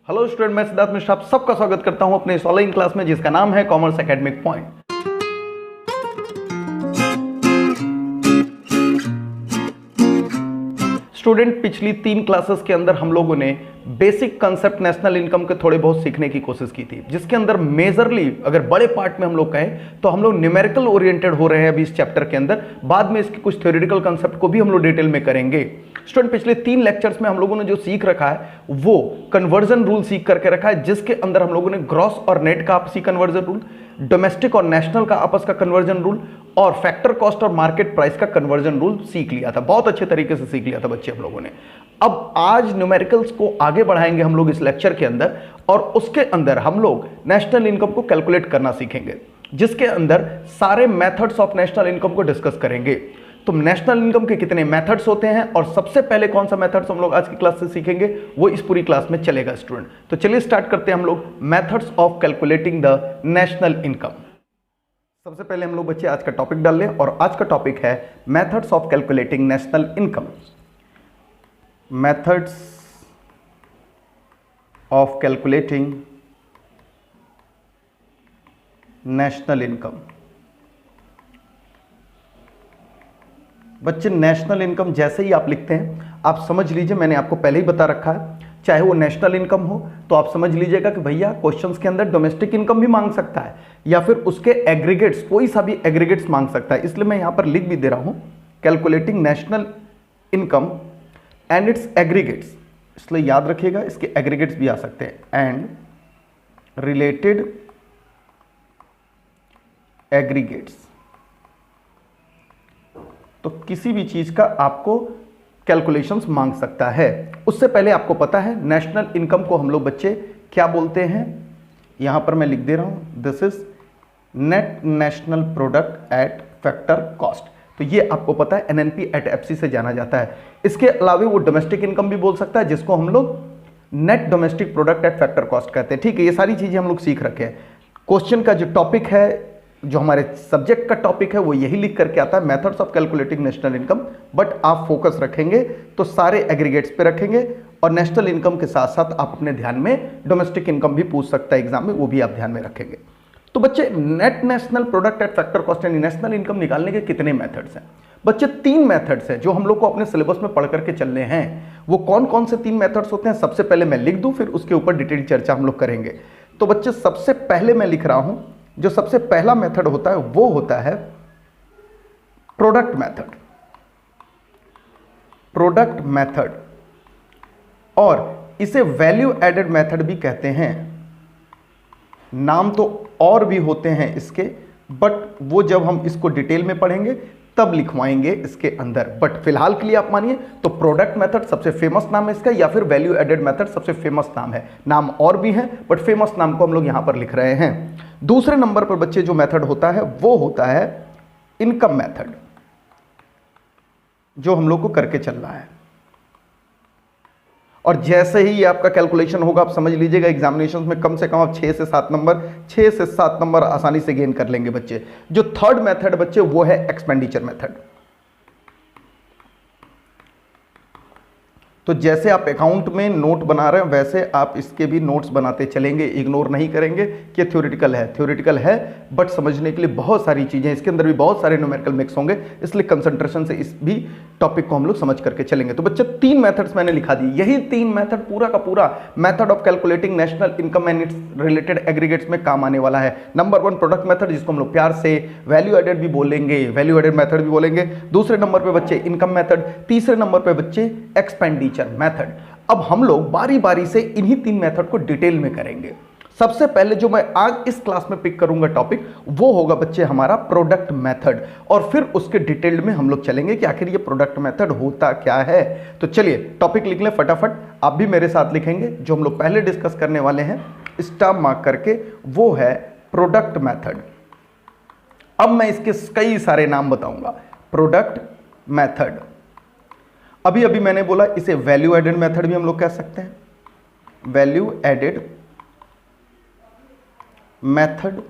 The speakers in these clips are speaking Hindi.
हेलो स्टूडेंट, मैं सिद्धार्थ मिश्रा आप सबका स्वागत करता हूं अपने इस ऑनलाइन क्लास में जिसका नाम है कॉमर्स एकेडमिक पॉइंट। स्टूडेंट, पिछली 3 क्लासेस के अंदर हम लोगों ने बेसिक कंसेप्ट नेशनल इनकम के थोड़े बहुत सीखने की कोशिश की थी, जिसके अंदर मेजरली अगर बड़े पार्ट में हम लोग कहें तो हम लोग न्यूमेरिकल ओरिएंटेड हो रहे हैं अभी इस चैप्टर के अंदर। बाद में इसके कुछ थ्योरेटिकल कंसेप्ट को भी हम लोग डिटेल में करेंगे। स्टूडेंट, पिछले 3 लेक्चर्स में हम लोगों ने जो सीख रखा है वो कन्वर्जन रूल सीख करके रखा है, जिसके अंदर हम लोगों ने ग्रॉस और नेट का आपसी कन्वर्जन रूल, डोमेस्टिक और नेशनल का आपस का कन्वर्जन रूल और फैक्टर कॉस्ट और मार्केट प्राइस का कन्वर्जन रूल सीख लिया था। बहुत अच्छे तरीके से सीख लिया था बच्चे हम लोगों ने। अब आज न्यूमेरिकल्स को आगे बढ़ाएंगे हम लोग इस लेक्चर के अंदर, और उसके अंदर हम लोग नेशनल इनकम को कैलकुलेट करना सीखेंगे, जिसके अंदर सारे मेथड्स ऑफ नेशनल इनकम को डिस्कस करेंगे। तो नेशनल इनकम के कितने मेथड्स होते हैं और सबसे पहले कौन सा मेथड्स हम लोग आज की क्लास से सीखेंगे वो इस पूरी क्लास में चलेगा स्टूडेंट। तो चलिए स्टार्ट करते हैं हम लोग methods of calculating the national income. सबसे पहले हम लोग बच्चे आज का टॉपिक डाल लें, और आज का टॉपिक है methods of calculating national income. Methods of calculating national income. बच्चे, नेशनल इनकम जैसे ही आप लिखते हैं आप समझ लीजिए, मैंने आपको पहले ही बता रखा है, चाहे वो नेशनल इनकम हो तो आप समझ लीजिएगा कि भैया क्वेश्चंस के अंदर डोमेस्टिक इनकम भी मांग सकता है या फिर उसके एग्रीगेट्स, कोई सा भी एग्रीगेट्स मांग सकता है। इसलिए मैं यहां पर लिख भी दे रहा हूं calculating national income and it's aggregates. इसलिए याद रखिएगा इसके एग्रीगेट्स भी आ सकते हैं, एंड रिलेटेड एग्रीगेट्स। तो किसी भी चीज का आपको कैलकुलेशंस मांग सकता है। उससे पहले आपको पता है नेशनल इनकम को हम लोग बच्चे क्या बोलते हैं, यहां पर मैं लिख दे रहा हूं, this is net national product at factor cost. तो ये आपको पता है एनएनपी एट एफसी से जाना जाता है। इसके अलावा वो डोमेस्टिक इनकम भी बोल सकता है, जिसको हम लोग net domestic product at factor cost कहते हैं। ठीक है, ये सारी चीजें हम लोग सीख रखे हैं। क्वेश्चन का जो टॉपिक है, जो हमारे सब्जेक्ट का टॉपिक है, वो यही लिख करके आता है methods of calculating national income. But आप फोकस रखेंगे तो सारे एग्रीगेट्स पे रखेंगे, और नेशनल इनकम के साथ साथ आप अपने ध्यान में डोमेस्टिक इनकम भी पूछ सकता है एग्जाम में, वो भी आप ध्यान में रखेंगे। तो बच्चे, net national product at factor cost यानी नेशनल इनकम निकालने के कितने मेथड्स हैं? बच्चे, 3 मेथड्स हैं जो हम लोग को अपने सिलेबस में पढ़ करके चलने हैं। वो कौन कौन से 3 मेथड्स होते हैं सबसे पहले मैं लिख दूं, फिर उसके ऊपर डिटेल चर्चा हम लोग करेंगे। तो बच्चे, सबसे पहले मैं लिख रहा हूं, जो सबसे पहला मेथड होता है वो होता है प्रोडक्ट मेथड। प्रोडक्ट मेथड, और इसे वैल्यू एडेड मेथड भी कहते हैं। नाम तो और भी होते हैं इसके, बट वो जब हम इसको डिटेल में पढ़ेंगे तब लिखवाएंगे इसके अंदर। बट फिलहाल के लिए आप मानिए तो प्रोडक्ट मेथड सबसे फेमस नाम है इसका, या फिर वैल्यू एडेड मेथड सबसे फेमस नाम है। नाम और भी हैं बट फेमस नाम को हम लोग यहां पर लिख रहे हैं। दूसरे नंबर पर बच्चे जो मेथड होता है वो होता है इनकम मेथड, जो हम लोग को करके चल रहा है। और जैसे ही ये आपका कैलकुलेशन होगा आप समझ लीजिएगा एग्जामिनेशन में कम से कम आप 6 से 7 नंबर आसानी से गेन कर लेंगे बच्चे। जो थर्ड मेथड बच्चे वो है एक्सपेंडिचर मेथड। तो जैसे आप अकाउंट में नोट बना रहे हैं वैसे आप इसके भी नोट्स बनाते चलेंगे, इग्नोर नहीं करेंगे कि थ्योरेटिकल है। थ्योरेटिकल है बट समझने के लिए बहुत सारी चीजें, इसके अंदर भी बहुत सारे न्यूमेरिकल मिक्स होंगे, इसलिए कंसंट्रेशन से इस भी टॉपिक को हम लोग समझ करके चलेंगे। तो बच्चे, 3 मेथड्स मैंने लिखा दी, यही 3 मेथड पूरा का पूरा method of calculating national income and it's related aggregates में काम आने वाला है। नंबर 1 प्रोडक्ट मेथड, जिसको हम लोग प्यार से वैल्यू एडेड भी बोलेंगे, वैल्यू एडेड मेथड भी बोलेंगे। दूसरे नंबर पे बच्चे इनकम मेथड, तीसरे नंबर पे बच्चे एक्सपेंडिचर मेथड। अब हम लोग बारी बारी से इन्हीं 3 मेथड को डिटेल में करेंगे। सबसे पहले जो मैं आज इस क्लास में पिक करूंगा टॉपिक वो होगा बच्चे हमारा प्रोडक्ट मेथड, और फिर उसके डिटेल में हम लोग चलेंगे कि आखिर ये प्रोडक्ट मेथड होता क्या है। तो चलिए टॉपिक लिख लें फटाफट, आप भी मेरे साथ लिखेंगे। जो हम लोग पहले डिस्कस करने वाले हैं स्टार मार्क करके, वो है प्रोडक्ट मेथड। अब मैं इसके कई सारे नाम बताऊंगा। प्रोडक्ट मेथड, अभी अभी मैंने बोला इसे वैल्यू एडेड मेथड भी हम लोग कह सकते हैं, वैल्यू एडेड मेथड।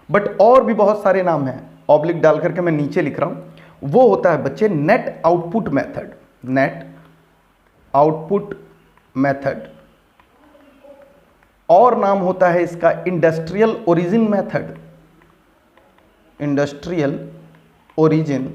बट और भी बहुत सारे नाम हैं, ऑब्लिक डाल करके मैं नीचे लिख रहा हूं। वो होता है बच्चे net output method, net output method. और नाम होता है इसका industrial origin method. Industrial origin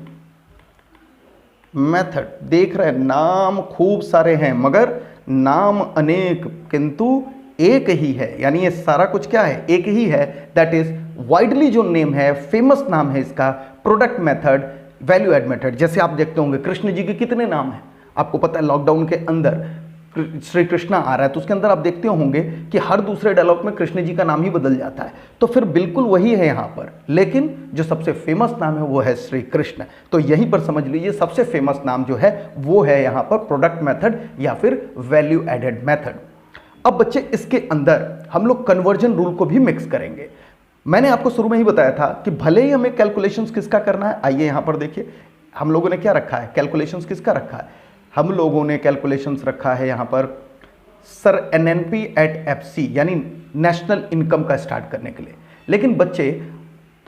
method, देख रहे हैं नाम खूब सारे हैं मगर नाम अनेक किंतु एक ही है, यानी ये सारा कुछ क्या है, एक ही है। दैट इज वाइडली जो नेम है, फेमस नाम है इसका product method, value add method. जैसे आप देखते होंगे कृष्ण जी के कितने नाम हैं, आपको पता है लॉकडाउन के अंदर श्री कृष्णा आ रहा है तो उसके अंदर आप देखते होंगे कि हर दूसरे डायलॉग में कृष्ण जी का नाम ही बदल जाता है। तो फिर बिल्कुल वही है यहाँ पर, लेकिन जो सबसे फेमस नाम है वो है श्री कृष्ण। तो यहीं पर समझ लीजिए सबसे फेमस नाम जो है वो है यहाँ पर प्रोडक्ट मेथड या फिर वैल्यू एडेड मेथड। अब बच्चे इसके अंदर हम लोग कन्वर्जन रूल को भी मिक्स करेंगे। मैंने आपको शुरू में ही बताया था कि भले ही हमें कैलकुलेशंस किसका करना है, आइए यहाँ पर देखिए हम लोगों ने क्या रखा है, कैलकुलेशंस किसका रखा है, हम लोगों ने कैलकुलेशंस रखा है यहाँ पर सर एनएनपी एट एफसी यानी नेशनल इनकम का स्टार्ट करने के लिए। लेकिन बच्चे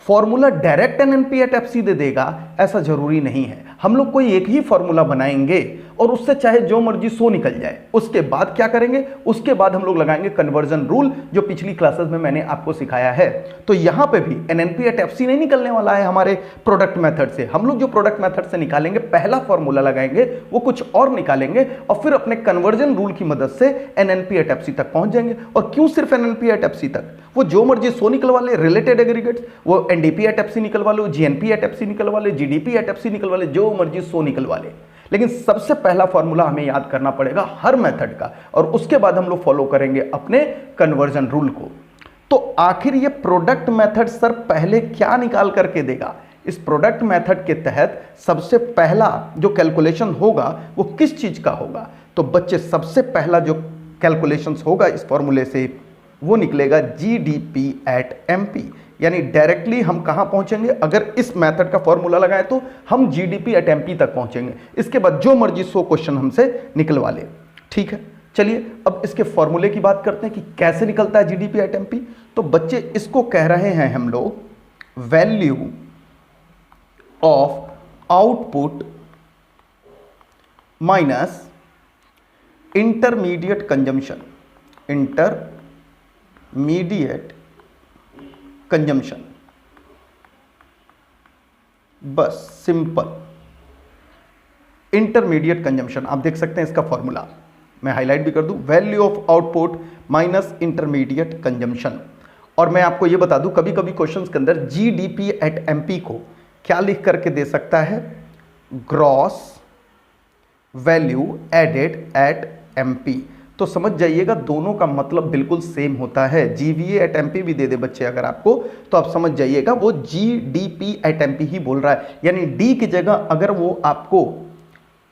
formula direct NNP at FC दे देगा ऐसा जरूरी नहीं है। हम लोग कोई एक ही फॉर्मूला बनाएंगे और उससे चाहे जो मर्जी सो निकल जाए। उसके बाद क्या करेंगे, उसके बाद हम लोग लगाएंगे कन्वर्जन रूल जो पिछली क्लासेस में मैंने आपको सिखाया है। तो यहां पे भी एनएनपी एट एफसी नहीं निकलने वाला है हमारे प्रोडक्ट मेथड से। हम लोग जो प्रोडक्ट मेथड से निकालेंगे पहला फॉर्मूला लगाएंगे, वो कुछ और निकालेंगे और फिर अपने कन्वर्जन रूल की मदद से एनएनपी एट एफसी तक पहुंच जाएंगे। और क्यों सिर्फ एनएनपी एट एफसी तक, वो जो मर्जी सो निकलवा ले रिलेटेड एग्रीगेट्स, वो एनडीपी एट एफसी निकलवा लो, जीएनपी एट एफसी निकलवा ले, जीडीपी एट एफसी निकलवा ले, जो मर्जी सो निकलवा ले। लेकिन सबसे पहला फॉर्मूला हमें याद करना पड़ेगा हर मेथड का और उसके बाद हम लोग फॉलो करेंगे अपने कन्वर्जन रूल को। तो आखिर ये प्रोडक्ट मेथड सर पहले क्या निकाल करके देगा, इस प्रोडक्ट मेथड के तहत सबसे पहला जो कैलकुलेशन होगा वो किस चीज का होगा। तो बच्चे सबसे पहला जो कैलकुलेशंस होगा इस फॉर्मूले से वो निकलेगा जीडीपी एट एमपी, यानी डायरेक्टली हम कहां पहुंचेंगे, अगर इस मेथड का फॉर्मूला लगाएं तो हम जीडीपी एट एमपी तक पहुंचेंगे। इसके बाद जो मर्जी 100 क्वेश्चन हमसे निकलवा ले। ठीक है, चलिए अब इसके फॉर्मूले की बात करते हैं कि कैसे निकलता है जीडीपी एट एमपी। तो बच्चे इसको कह रहे हैं हम लोग value of output minus intermediate consumption, intermediate consumption, बस सिंपल इंटरमीडिएट कंजम्पशन। आप देख सकते हैं इसका फॉर्मूला, मैं हाईलाइट भी कर दूं, value of output minus intermediate consumption. और मैं आपको यह बता दूं कभी कभी क्वेश्चंस के अंदर जीडीपी एट एमपी को क्या लिख करके दे सकता है, gross value added at MP. तो समझ जाइएगा दोनों का मतलब बिल्कुल सेम होता है। जीवीए एट एमपी भी दे दे बच्चे अगर आपको तो आप समझ जाइएगा वो जीडीपी एट एमपी ही बोल रहा है। यानी डी की जगह अगर वो आपको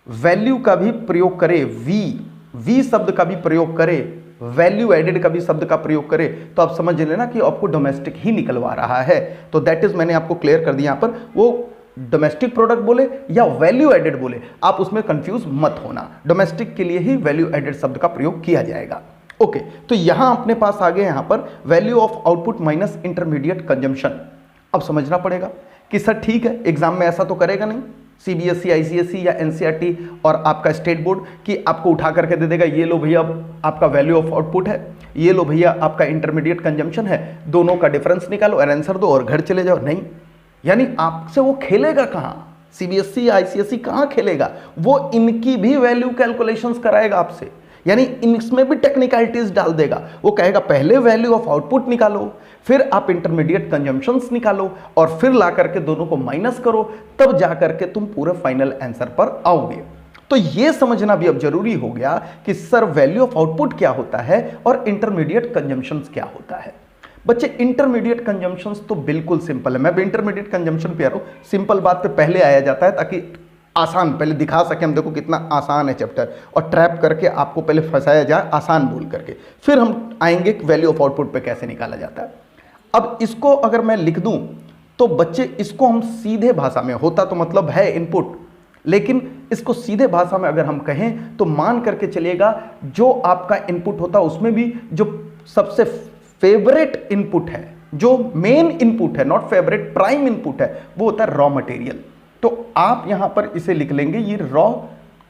वैल्यू का भी प्रयोग करे, वी शब्द का भी प्रयोग करे, वैल्यू एडेड का भी शब्द का प्रयोग करे, तो आप समझ लेना कि आपको डोमेस्टिक ही निकलवा रहा है। तो दैट इज मैंने आपको क्लियर कर दिया यहां पर, वो डोमेस्टिक प्रोडक्ट बोले या वैल्यू एडेड बोले आप उसमें कंफ्यूज मत होना, डोमेस्टिक के लिए ही वैल्यू एडेड शब्द का प्रयोग किया जाएगा। ओके, तो यहां अपने पास आ गए यहां पर value of output minus intermediate consumption. अब समझना पड़ेगा कि सर ठीक है एग्जाम में ऐसा तो करेगा नहीं सीबीएसई, आईसीएसई या एनसीईआरटी और आपका स्टेट बोर्ड कि आपको उठा करके दे देगा ये लो भैया आपका वैल्यू ऑफ आउटपुट है, ये लो भैया आपका इंटरमीडिएट कंजम्पशन है, दोनों का डिफरेंस निकालो और आंसर दो और घर चले जाओ। नहीं, यानी आपसे वो खेलेगा कहां, सीबीएसई या आईसीएसई कहां खेलेगा, वो इनकी भी वैल्यू कैलकुलेशंस कराएगा आपसे, यानी इसमें भी टेक्निकलिटीज डाल देगा। वो कहेगा पहले वैल्यू ऑफ आउटपुट निकालो, फिर आप इंटरमीडिएट कंजम्पशंस निकालो और फिर ला करके दोनों को माइनस करो, तब जा करके तुम पूरे फाइनल आंसर पर आओगे। तो ये समझना भी अब जरूरी हो गया कि सर वैल्यू ऑफ आउटपुट क्या होता है और इंटरमीडिएट कंजम्पशंस क्या होता है। बच्चे इंटरमीडिएट कंजम्पशंस तो बिल्कुल सिंपल है, मैं भी इंटरमीडिएट कंजम्पशन पे आ रहा हूं, सिंपल बात पे पहले आया जाता है ताकि आसान पहले दिखा सके हम, देखो कितना आसान है चैप्टर, और ट्रैप करके आपको पहले फंसाया जाए आसान बोल करके, फिर हम आएंगे कि वैल्यू ऑफ आउटपुट पे कैसे निकाला जाता है। अब इसको अगर मैं लिख दूं तो बच्चे इसको हम सीधे भाषा में, होता तो मतलब है इनपुट, लेकिन इसको सीधे भाषा में अगर हम कहें तो मान करके चलिएगा जो आपका इनपुट होता है उसमें भी जो सबसे फेवरेट इनपुट है, जो मेन इनपुट है, नॉट फेवरेट, प्राइम इनपुट है, वो होता है रॉ मटेरियल। तो आप यहां पर इसे लिख लेंगे ये रॉ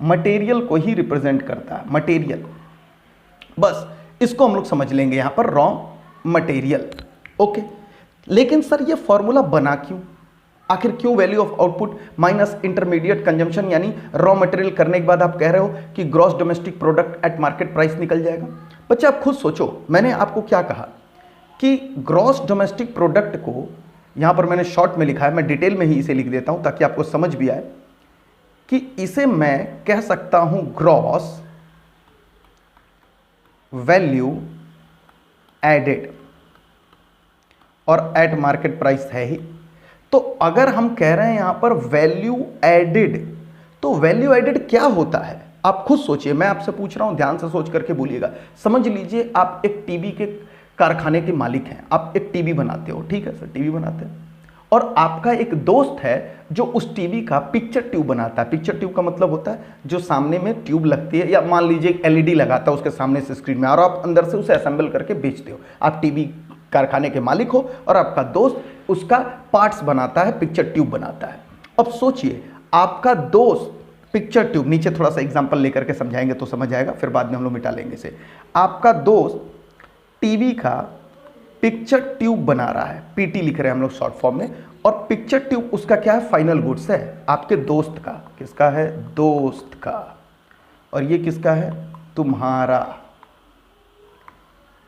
मटेरियल को ही रिप्रेजेंट करता है, मटेरियल। बस इसको हम लोग समझ लेंगे यहां पर रॉ मटेरियल। ओके, लेकिन सर ये फॉर्मूला बना क्यों? आखिर क्यों value of output minus intermediate consumption यानी रॉ मटेरियल करने के बाद आप कह रहे हो कि gross domestic product eight market price निकल जाएगा? बच्चे आप खुद सोचो, मैंने आपको क्या कहा कि ग्रॉस डोमेस्टिक प्रोडक्ट को यहां पर मैंने शॉर्ट में लिखा है, मैं डिटेल में ही इसे लिख देता हूं ताकि आपको समझ भी आए कि इसे मैं कह सकता हूं ग्रॉस वैल्यू एडेड, और एट मार्केट प्राइस है ही। तो अगर हम कह रहे हैं यहां पर वैल्यू एडेड, तो वैल्यू एडेड क्या होता है आप खुद सोचिए, मैं आपसे पूछ रहा हूं, ध्यान से सोच करके बोलिएगा। समझ लीजिए आप एक टीवी के कारखाने के मालिक हैं, आप एक टीवी बनाते हो, ठीक है सर, टीवी बनाते हैं, और आपका एक दोस्त है जो उस टीवी का पिक्चर ट्यूब बनाता है। पिक्चर ट्यूब का मतलब होता है जो सामने में ट्यूब लगती है, या मान लीजिए एलईडी लगाता है उसके सामने से स्क्रीन में, और आप अंदर से उसे असेंबल करके बेचते हो। आप टीवी कारखाने के मालिक हो और आपका दोस्त उसका पार्ट्स बनाता है, पिक्चर ट्यूब बनाता है। अब सोचिए आपका दोस्त पिक्चर ट्यूब, नीचे थोड़ा सा एग्जांपल लेकर के समझाएंगे तो समझ आएगा, फिर बाद में हम लोग मिटा लेंगे इसे। आपका दोस्त टीवी का पिक्चर ट्यूब बना रहा है, पीटी लिख रहे हैं हम लोग शॉर्ट फॉर्म में, और पिक्चर ट्यूब उसका क्या है? फाइनल गुड्स है आपके दोस्त का। किसका है? दोस्त का। और ये किसका है? तुम्हारा।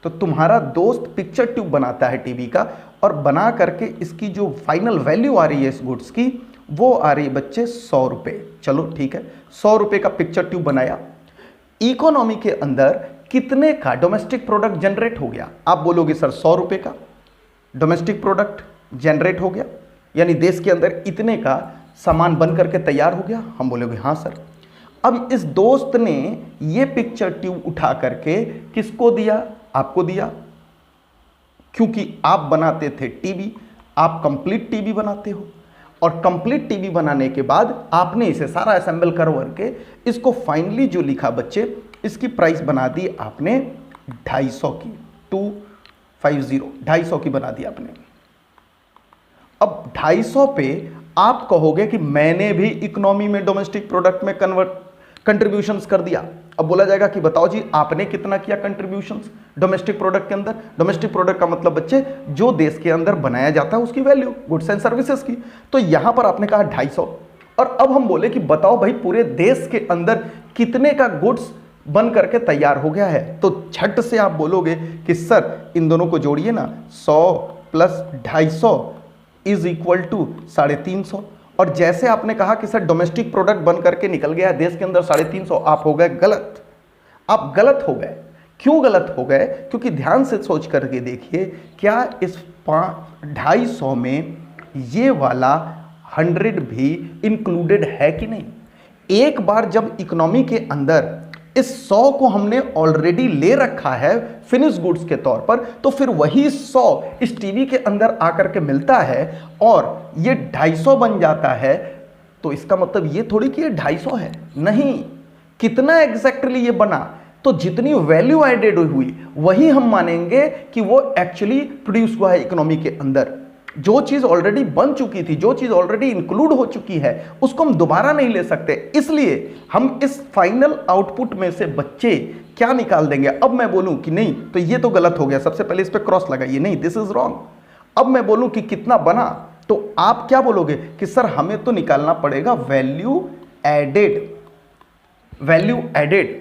तो तुम्हारा दोस्त पिक्चर ट्यूब बनाता है टीवी का, और बना करके इसकी जो फाइनल वैल्यू आ रही है इस गुड्स की, वो आ रही है बच्चे 100 रुपये। चलो ठीक है, 100 रुपये का पिक्चर ट्यूब बनाया। इकोनॉमी के अंदर कितने का डोमेस्टिक प्रोडक्ट जनरेट हो गया? आप बोलोगे सर 100 रुपये का डोमेस्टिक प्रोडक्ट जनरेट हो गया, यानी देश के अंदर इतने का सामान बन करके तैयार हो गया। हम बोलोगे हाँ सर। अब इस दोस्त ने ये पिक्चर ट्यूब उठा करके किसको दिया? आपको दिया, क्योंकि आप बनाते थे टीवी, आप कंप्लीट टीवी बनाते हो, और कंप्लीट टीवी बनाने के बाद आपने इसे सारा असेंबल करके इसको फाइनली जो लिखा बच्चे, इसकी प्राइस बना दी आपने 250 की, 250, 250 की बना दी आपने। अब 250 पे आप कहोगे कि मैंने भी इकोनॉमी में डोमेस्टिक प्रोडक्ट में कंट्रीब्यूशंस कर दिया। अब बोला जाएगा कि बताओ जी आपने कितना किया कंट्रीब्यूशंस डोमेस्टिक प्रोडक्ट के अंदर? डोमेस्टिक प्रोडक्ट का मतलब बच्चे जो देश के अंदर बनाया जाता है उसकी वैल्यू, गुड्स एंड सर्विसेज की। तो यहां पर आपने कहा 250, और अब हम बोले कि बताओ भाई पूरे देश के अंदर कितने का गुड्स बन करके तैयार हो गया है? तो झट से आप बोलोगे कि सर इन दोनों को जोड़िए ना, 100 प्लस 250 इज इक्वल टू 350। और जैसे आपने कहा कि सर डोमेस्टिक प्रोडक्ट बन करके निकल गया है देश के अंदर 350, आप हो गए गलत। आप गलत हो गए। क्यों गलत हो गए? क्योंकि ध्यान से सोच करके देखिए, क्या इस 250 में ये वाला 100 भी इंक्लूडेड है कि नहीं? एक बार जब इकोनॉमी के अंदर इस 100 को हमने ऑलरेडी ले रखा है फिनिश गुड्स के तौर पर, तो फिर वही 100 इस टीवी के अंदर आकर के मिलता है और ये 250 बन जाता है। तो इसका मतलब ये थोड़ी कि ये 250 है, नहीं। कितना एग्जैक्टली ये बना? तो जितनी वैल्यू एडेड हुई वही हम मानेंगे कि वो एक्चुअली प्रोड्यूस हुआ है इकोनॉमी के अंदर। जो चीज ऑलरेडी बन चुकी थी, जो चीज ऑलरेडी इंक्लूड हो चुकी है, उसको हम दोबारा नहीं ले सकते। इसलिए हम इस फाइनल आउटपुट में से बच्चे क्या निकाल देंगे? अब मैं बोलूं कि नहीं तो ये तो गलत हो गया, सबसे पहले इस पे क्रॉस लगाइए, नहीं दिस इज रॉन्ग। अब मैं बोलूं कि कितना बना, तो आप क्या बोलोगे कि सर हमें तो निकालना पड़ेगा वैल्यू एडेड। वैल्यू एडेड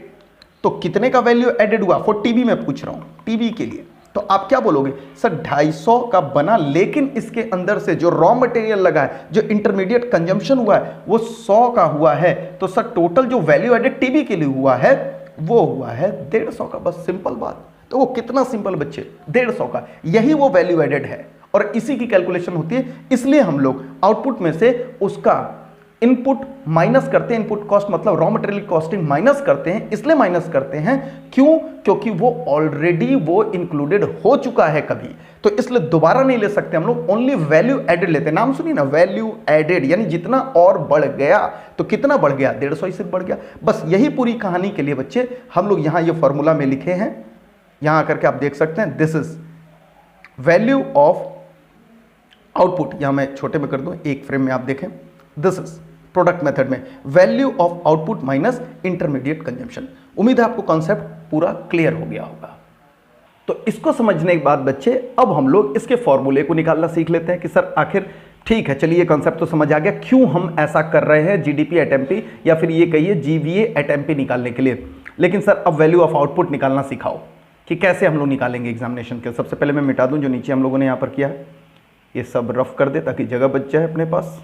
तो कितने का वैल्यू एडेड हुआ? फॉर टीवी में पूछ रहा हूं, टीवी के लिए। तो आप क्या बोलोगे? सर 250 का बना, लेकिन इसके अंदर से जो रॉ मटेरियल लगा है, जो इंटरमीडिएट कंजम्पशन हुआ है, वो 100 का हुआ है। तो सर टोटल जो वैल्यू एडेड टीवी के लिए हुआ है वो हुआ है 150 का। बस सिंपल बात। तो वो कितना सिंपल बच्चे, 150 का, यही वो वैल्यू एडेड है और इसी की कैलकुलेशन होती है। इसलिए हम लोग आउटपुट में से उसका इनपुट माइनस करते हैं। इनपुट कॉस्ट मतलब रॉ मटेरियल कॉस्टिंग माइनस करते हैं। इसलिए माइनस करते हैं क्यों? क्योंकि वो ऑलरेडी वो इंक्लूडेड हो चुका है कभी, तो इसलिए दोबारा नहीं ले सकते हम लोग, ओनली वैल्यू एडेड लेते हैं। नाम सुनिए ना, वैल्यू एडेड, यानी जितना और बढ़ गया तो कितना बढ़ गया? 150 से बढ़ गया। बस यही पूरी कहानी के लिए बच्चे हम लोग यहां ये फॉर्मूला में लिखे हैं। यहां आकर के आप देख सकते हैं, this is value of output. यहां मैं छोटे में कर दूं, एक फ्रेम में आप देखें, दिस इज प्रोडक्ट मेथड में value of output minus intermediate consumption. उम्मीद है आपको कॉन्सेप्ट पूरा क्लियर हो गया होगा। तो इसको समझने के बाद बच्चे अब हम लोग इसके फॉर्मूले को निकालना सीख लेते हैं कि सर आखिर ठीक है, चलिए कॉन्सेप्ट तो समझ आ गया क्यों हम ऐसा कर रहे हैं जीडीपी एट एमपी या फिर ये कहिए जीवीए एट एमपी निकालने के लिए। लेकिन सर अब वैल्यू ऑफ आउटपुट निकालना सिखाओ कि कैसे हम लोग निकालेंगे एग्जामिनेशन के। सबसे पहले मैं मिटा दूं जो नीचे हम लोगों ने यहाँ पर किया है, ये सब रफ कर दे ताकि जगह बच जाए अपने पास।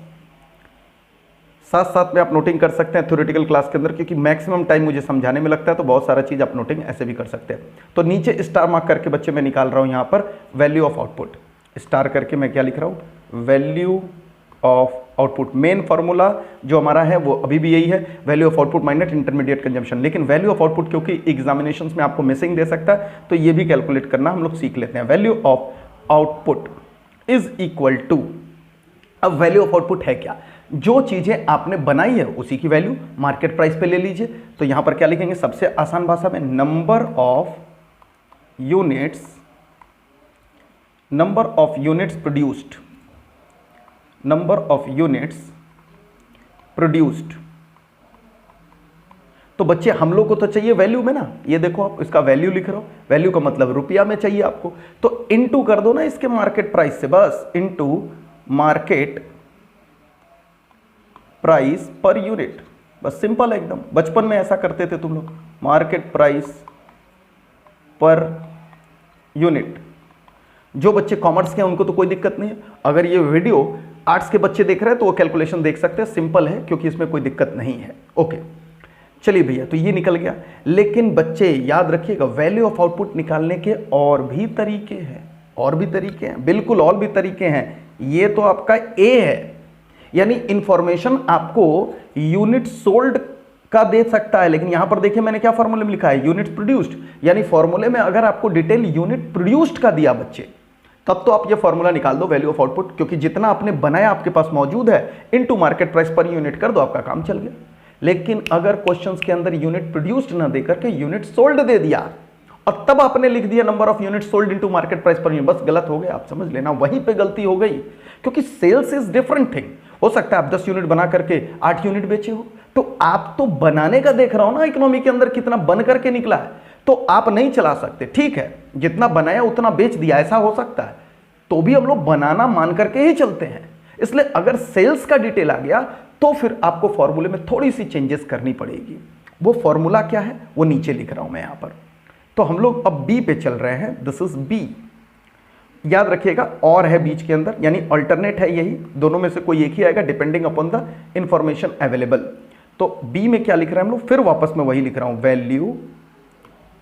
साथ साथ में आप नोटिंग कर सकते हैं थ्योरेटिकल क्लास के अंदर, क्योंकि मैक्सिमम टाइम मुझे समझाने में लगता है तो बहुत सारा चीज़ आप नोटिंग ऐसे भी कर सकते हैं। तो नीचे स्टार मार्क करके बच्चे मैं निकाल रहा हूँ यहाँ पर वैल्यू ऑफ आउटपुट। स्टार करके मैं क्या लिख रहा हूँ, value of output. Main formula जो हमारा है वो अभी भी यही है, value of output minus intermediate consumption. लेकिन वैल्यू ऑफ आउटपुट क्योंकि एग्जामिनेशंस में आपको मिसिंग दे सकता है तो ये भी कैलकुलेट करना हम लोग सीख लेते हैं। Value of output is equal to, अब वैल्यू ऑफ आउटपुट है क्या, जो चीजें आपने बनाई है उसी की वैल्यू मार्केट प्राइस पे ले लीजिए। तो यहां पर क्या लिखेंगे, सबसे आसान भाषा में number of units produced, number of units produced. तो बच्चे हम लोग को तो चाहिए वैल्यू में ना, ये देखो आप इसका वैल्यू लिख रहे हो, वैल्यू का मतलब रुपया में चाहिए आपको, तो इनटू कर दो ना इसके मार्केट प्राइस से, बस into market price per unit. बस सिंपल है एकदम, बचपन में ऐसा करते थे तुम लोग, मार्केट प्राइस पर यूनिट। जो बच्चे कॉमर्स के हैं उनको तो कोई दिक्कत नहीं है, अगर ये वीडियो आर्ट्स के बच्चे देख रहे हैं तो वो कैलकुलेशन देख सकते हैं, सिंपल है क्योंकि इसमें कोई दिक्कत नहीं है। ओके चलिए भैया, तो ये निकल गया। लेकिन बच्चे याद रखिएगा वैल्यू ऑफ आउटपुट निकालने के और भी तरीके हैं, और भी तरीके हैं, बिल्कुल और भी तरीके हैं। ये तो आपका ए है, यानी इंफॉर्मेशन आपको यूनिट सोल्ड का दे सकता है, लेकिन यहां पर देखिए मैंने क्या फॉर्मूले में लिखा है, यूनिट प्रोड्यूस्ड। यानी फॉर्मूले में अगर आपको डिटेल यूनिट प्रोड्यूस्ड का दिया बच्चे, तब तो आप ये फॉर्मूला निकाल दो वैल्यू ऑफ आउटपुट, क्योंकि जितना आपने बनाया आपके पास मौजूद है into market price per unit कर दो, आपका काम चल गया। लेकिन अगर क्वेश्चंस के अंदर यूनिट प्रोड्यूस्ड ना देकर के यूनिट सोल्ड दे दिया और तब आपने लिख दिया number of unit sold into market price per unit, बस गलत हो गया, आप समझ लेना, वहीं पे गलती हो गई। क्योंकि सेल्स इज डिफरेंट थिंग। हो सकता है आप 10 यूनिट बना करके 8 यूनिट बेचे हो, तो आप तो बनाने का देख रहा हो ना, इकोनॉमी के अंदर कितना बन करके निकला है, तो आप नहीं चला सकते। ठीक है, जितना बनाया उतना बेच दिया, ऐसा हो सकता है, तो भी हम लोग बनाना मान करके ही चलते हैं। इसलिए अगर सेल्स का डिटेल आ गया तो फिर आपको फॉर्मूले में थोड़ी सी चेंजेस करनी पड़ेगी। वो फॉर्मूला क्या है वो नीचे लिख रहा हूं मैं यहां पर। तो हम लोग अब बी पे चल रहे हैं, दिस इज बी। याद रखिएगा और है बीच के अंदर, यानी अल्टरनेट है, यही दोनों में से कोई एक ही आएगा depending upon the information available. तो बी में क्या लिख रहे हैं हम लोग, फिर वापस मैं वही लिख रहा हूं, वैल्यू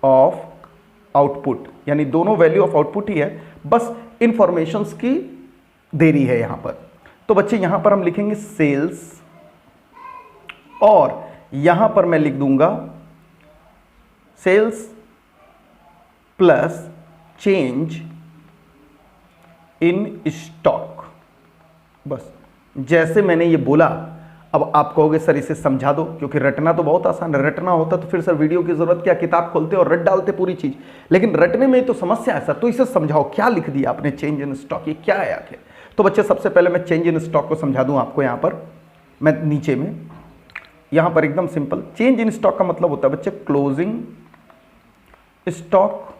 ऑफ आउटपुट, यानी दोनों वैल्यू ऑफ आउटपुट ही है, बस इंफॉर्मेशंस की देरी है यहां पर। तो बच्चे यहां पर हम लिखेंगे सेल्स, और यहां पर मैं लिख दूंगा sales plus change in stock. बस जैसे मैंने ये बोला, अब आप कहोगे सर इसे समझा दो, क्योंकि रटना तो बहुत आसान है, रटना होता तो फिर सर वीडियो की जरूरत क्या, किताब खोलते और रट डालते पूरी चीज, लेकिन रटने में तो समस्या है सर, तो इसे समझाओ, क्या लिख दिया आपने चेंज इन स्टॉक, ये क्या है आखिर। तो बच्चे सबसे पहले मैं चेंज इन स्टॉक को समझा दूं आपको। यहां पर मैं नीचे में यहां पर एकदम सिंपल, चेंज इन स्टॉक का मतलब होता है बच्चे closing stock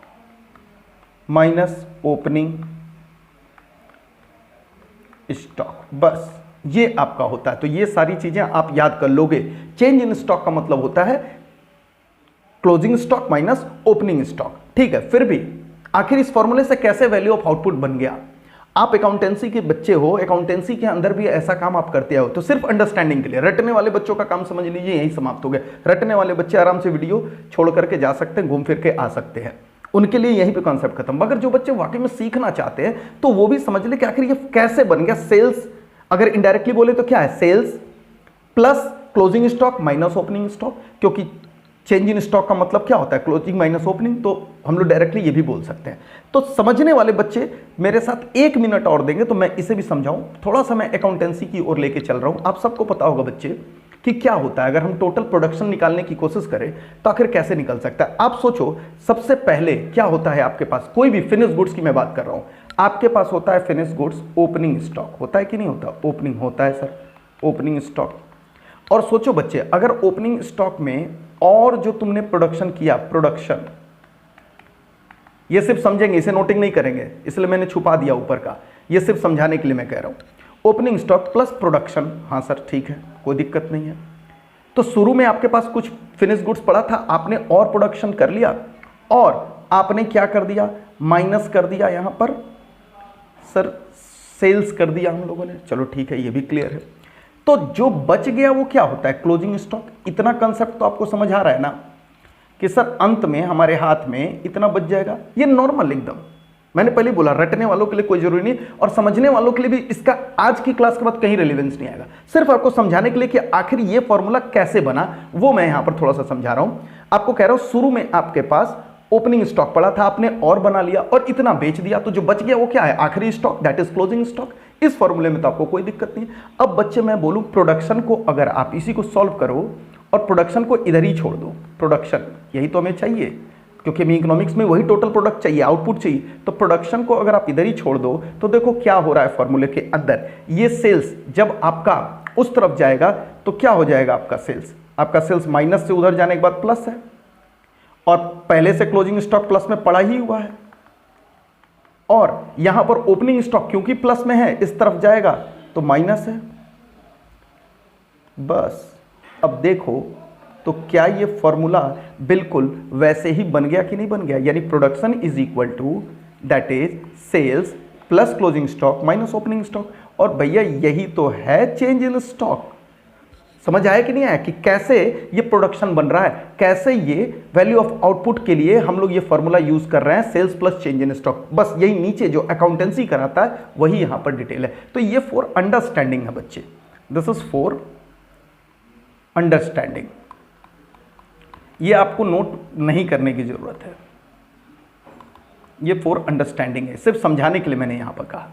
minus opening stock, बस ये आपका होता है। तो ये सारी चीजें आप याद कर लोगे। चेंज इन स्टॉक का मतलब होता है closing stock minus opening stock. ठीक है, फिर भी आखिर इस फॉर्मूले से कैसे वैल्यू ऑफ आउटपुट बन गया। आप अकाउंटेंसी के बच्चे हो, अकाउंटेंसी के अंदर भी ऐसा काम आप करते हो, तो सिर्फ अंडरस्टैंडिंग के लिए, रटने वाले बच्चों का काम समझ लीजिए यही समाप्त हो गया। रटने वाले बच्चे आराम से वीडियो छोड़ करके जा सकते हैं, घूम फिर के आ सकते हैं, उनके लिए यहीं पे कॉन्सेप्ट खत्म। मगर जो बच्चे वाकई में सीखना चाहते हैं तो वो भी समझ ले कि आखिर ये कैसे बन गया। सेल्स अगर इनडायरेक्टली बोले तो क्या है, sales plus closing stock minus opening stock, क्योंकि चेंज इन स्टॉक का मतलब क्या होता है, क्लोजिंग माइनस ओपनिंग, तो हम लोग डायरेक्टली ये भी बोल सकते हैं। तो समझने वाले बच्चे मेरे साथ 1 मिनट और देंगे तो मैं इसे भी समझाऊं। थोड़ा सा मैं अकाउंटेंसी की ओर लेके चल रहा हूं। आप सबको पता होगा बच्चे कि क्या होता है, अगर हम टोटल प्रोडक्शन निकालने की कोशिश करें तो आखिर कैसे निकल सकता है। आप सोचो, सबसे पहले क्या होता है आपके पास, कोई भी फिनिश गुड्स की मैं बात कर रहा हूं, आपके पास होता है फिनिश गुड्स ओपनिंग स्टॉक, होता है कि नहीं होता, ओपनिंग होता है सर, ओपनिंग स्टॉक। और सोचो बच्चे, अगर ओपनिंग स्टॉक में और जो तुमने प्रोडक्शन किया, प्रोडक्शन ये सिर्फ समझेंगे, इसे नोटिंग नहीं करेंगे, इसलिए मैंने छुपा दिया ऊपर का, ये सिर्फ समझाने के लिए मैं कह रहा हूँ। ओपनिंग स्टॉक प्लस प्रोडक्शन, हाँ सर ठीक है, कोई दिक्कत नहीं है। तो शुरू में आपके पास कुछ फिनिश गुड्स पड़ा था, आपने और प्रोडक्शन कर लिया और आपने क्या कर दिया, माइनस कर दिया यहां पर सर सेल्स कर दिया हम लोगों ने, चलो ठीक है ये भी क्लियर है। तो जो बच गया वो क्या होता है, क्लोजिंग स्टॉक। इतना कंसेप्ट तो आपको समझ आ रहा है ना कि सर अंत में हमारे हाथ में इतना बच जाएगा, ये नॉर्मल एकदम। मैंने पहले बोला रटने वालों के लिए कोई जरूरी नहीं, और समझने वालों के लिए भी इसका आज की क्लास के बाद कहीं रेलेवेंस नहीं आएगा। सिर्फ आपको समझाने के लिए कि आखिर ये फॉर्मूला कैसे बना वो मैं यहां पर थोड़ा सा समझा रहा हूं। आपको कह रहा हूं शुरू में आपके पास ओपनिंग स्टॉक पड़ा था, आपने और बना लिया और इतना बेच दिया, तो जो बच गया वो क्या है, आखिरी stock, that is closing stock. इस फॉर्मूले में तो आपको कोई दिक्कत नहीं। अब बच्चे मैं बोलूं प्रोडक्शन को अगर आप इसी को सॉल्व करो और प्रोडक्शन को इधर ही छोड़ दो, प्रोडक्शन यही तो हमें चाहिए, क्योंकि हमें इकोनॉमिक्स में वही टोटल प्रोडक्ट चाहिए, आउटपुट चाहिए। तो प्रोडक्शन को अगर आप इधर ही छोड़ दो तो देखो क्या हो रहा है फॉर्मूले के अंदर, ये सेल्स जब आपका उस तरफ जाएगा तो क्या हो जाएगा, आपका सेल्स माइनस से उधर जाने के बाद प्लस है, और पहले से क्लोजिंग स्टॉक प्लस में पड़ा ही हुआ है, और यहां पर ओपनिंग स्टॉक क्योंकि प्लस में है इस तरफ जाएगा तो माइनस है। बस अब देखो तो क्या ये फॉर्मूला बिल्कुल वैसे ही बन गया कि नहीं बन गया, यानी production is equal to that is sales plus closing stock minus opening stock. और भैया यही तो है चेंज इन स्टॉक। समझ आया कि नहीं आया कि कैसे ये प्रोडक्शन बन रहा है, कैसे ये वैल्यू ऑफ आउटपुट के लिए हम लोग ये फॉर्मूला यूज कर रहे हैं, sales plus change in stock. बस यही नीचे जो अकाउंटेंसी कराता है वही यहां पर डिटेल है। तो ये फॉर अंडरस्टैंडिंग है बच्चे, दिस इज फॉर अंडरस्टैंडिंग। ये आपको नोट नहीं करने की जरूरत है, ये फॉर अंडरस्टैंडिंग है, सिर्फ समझाने के लिए मैंने यहां पर कहा।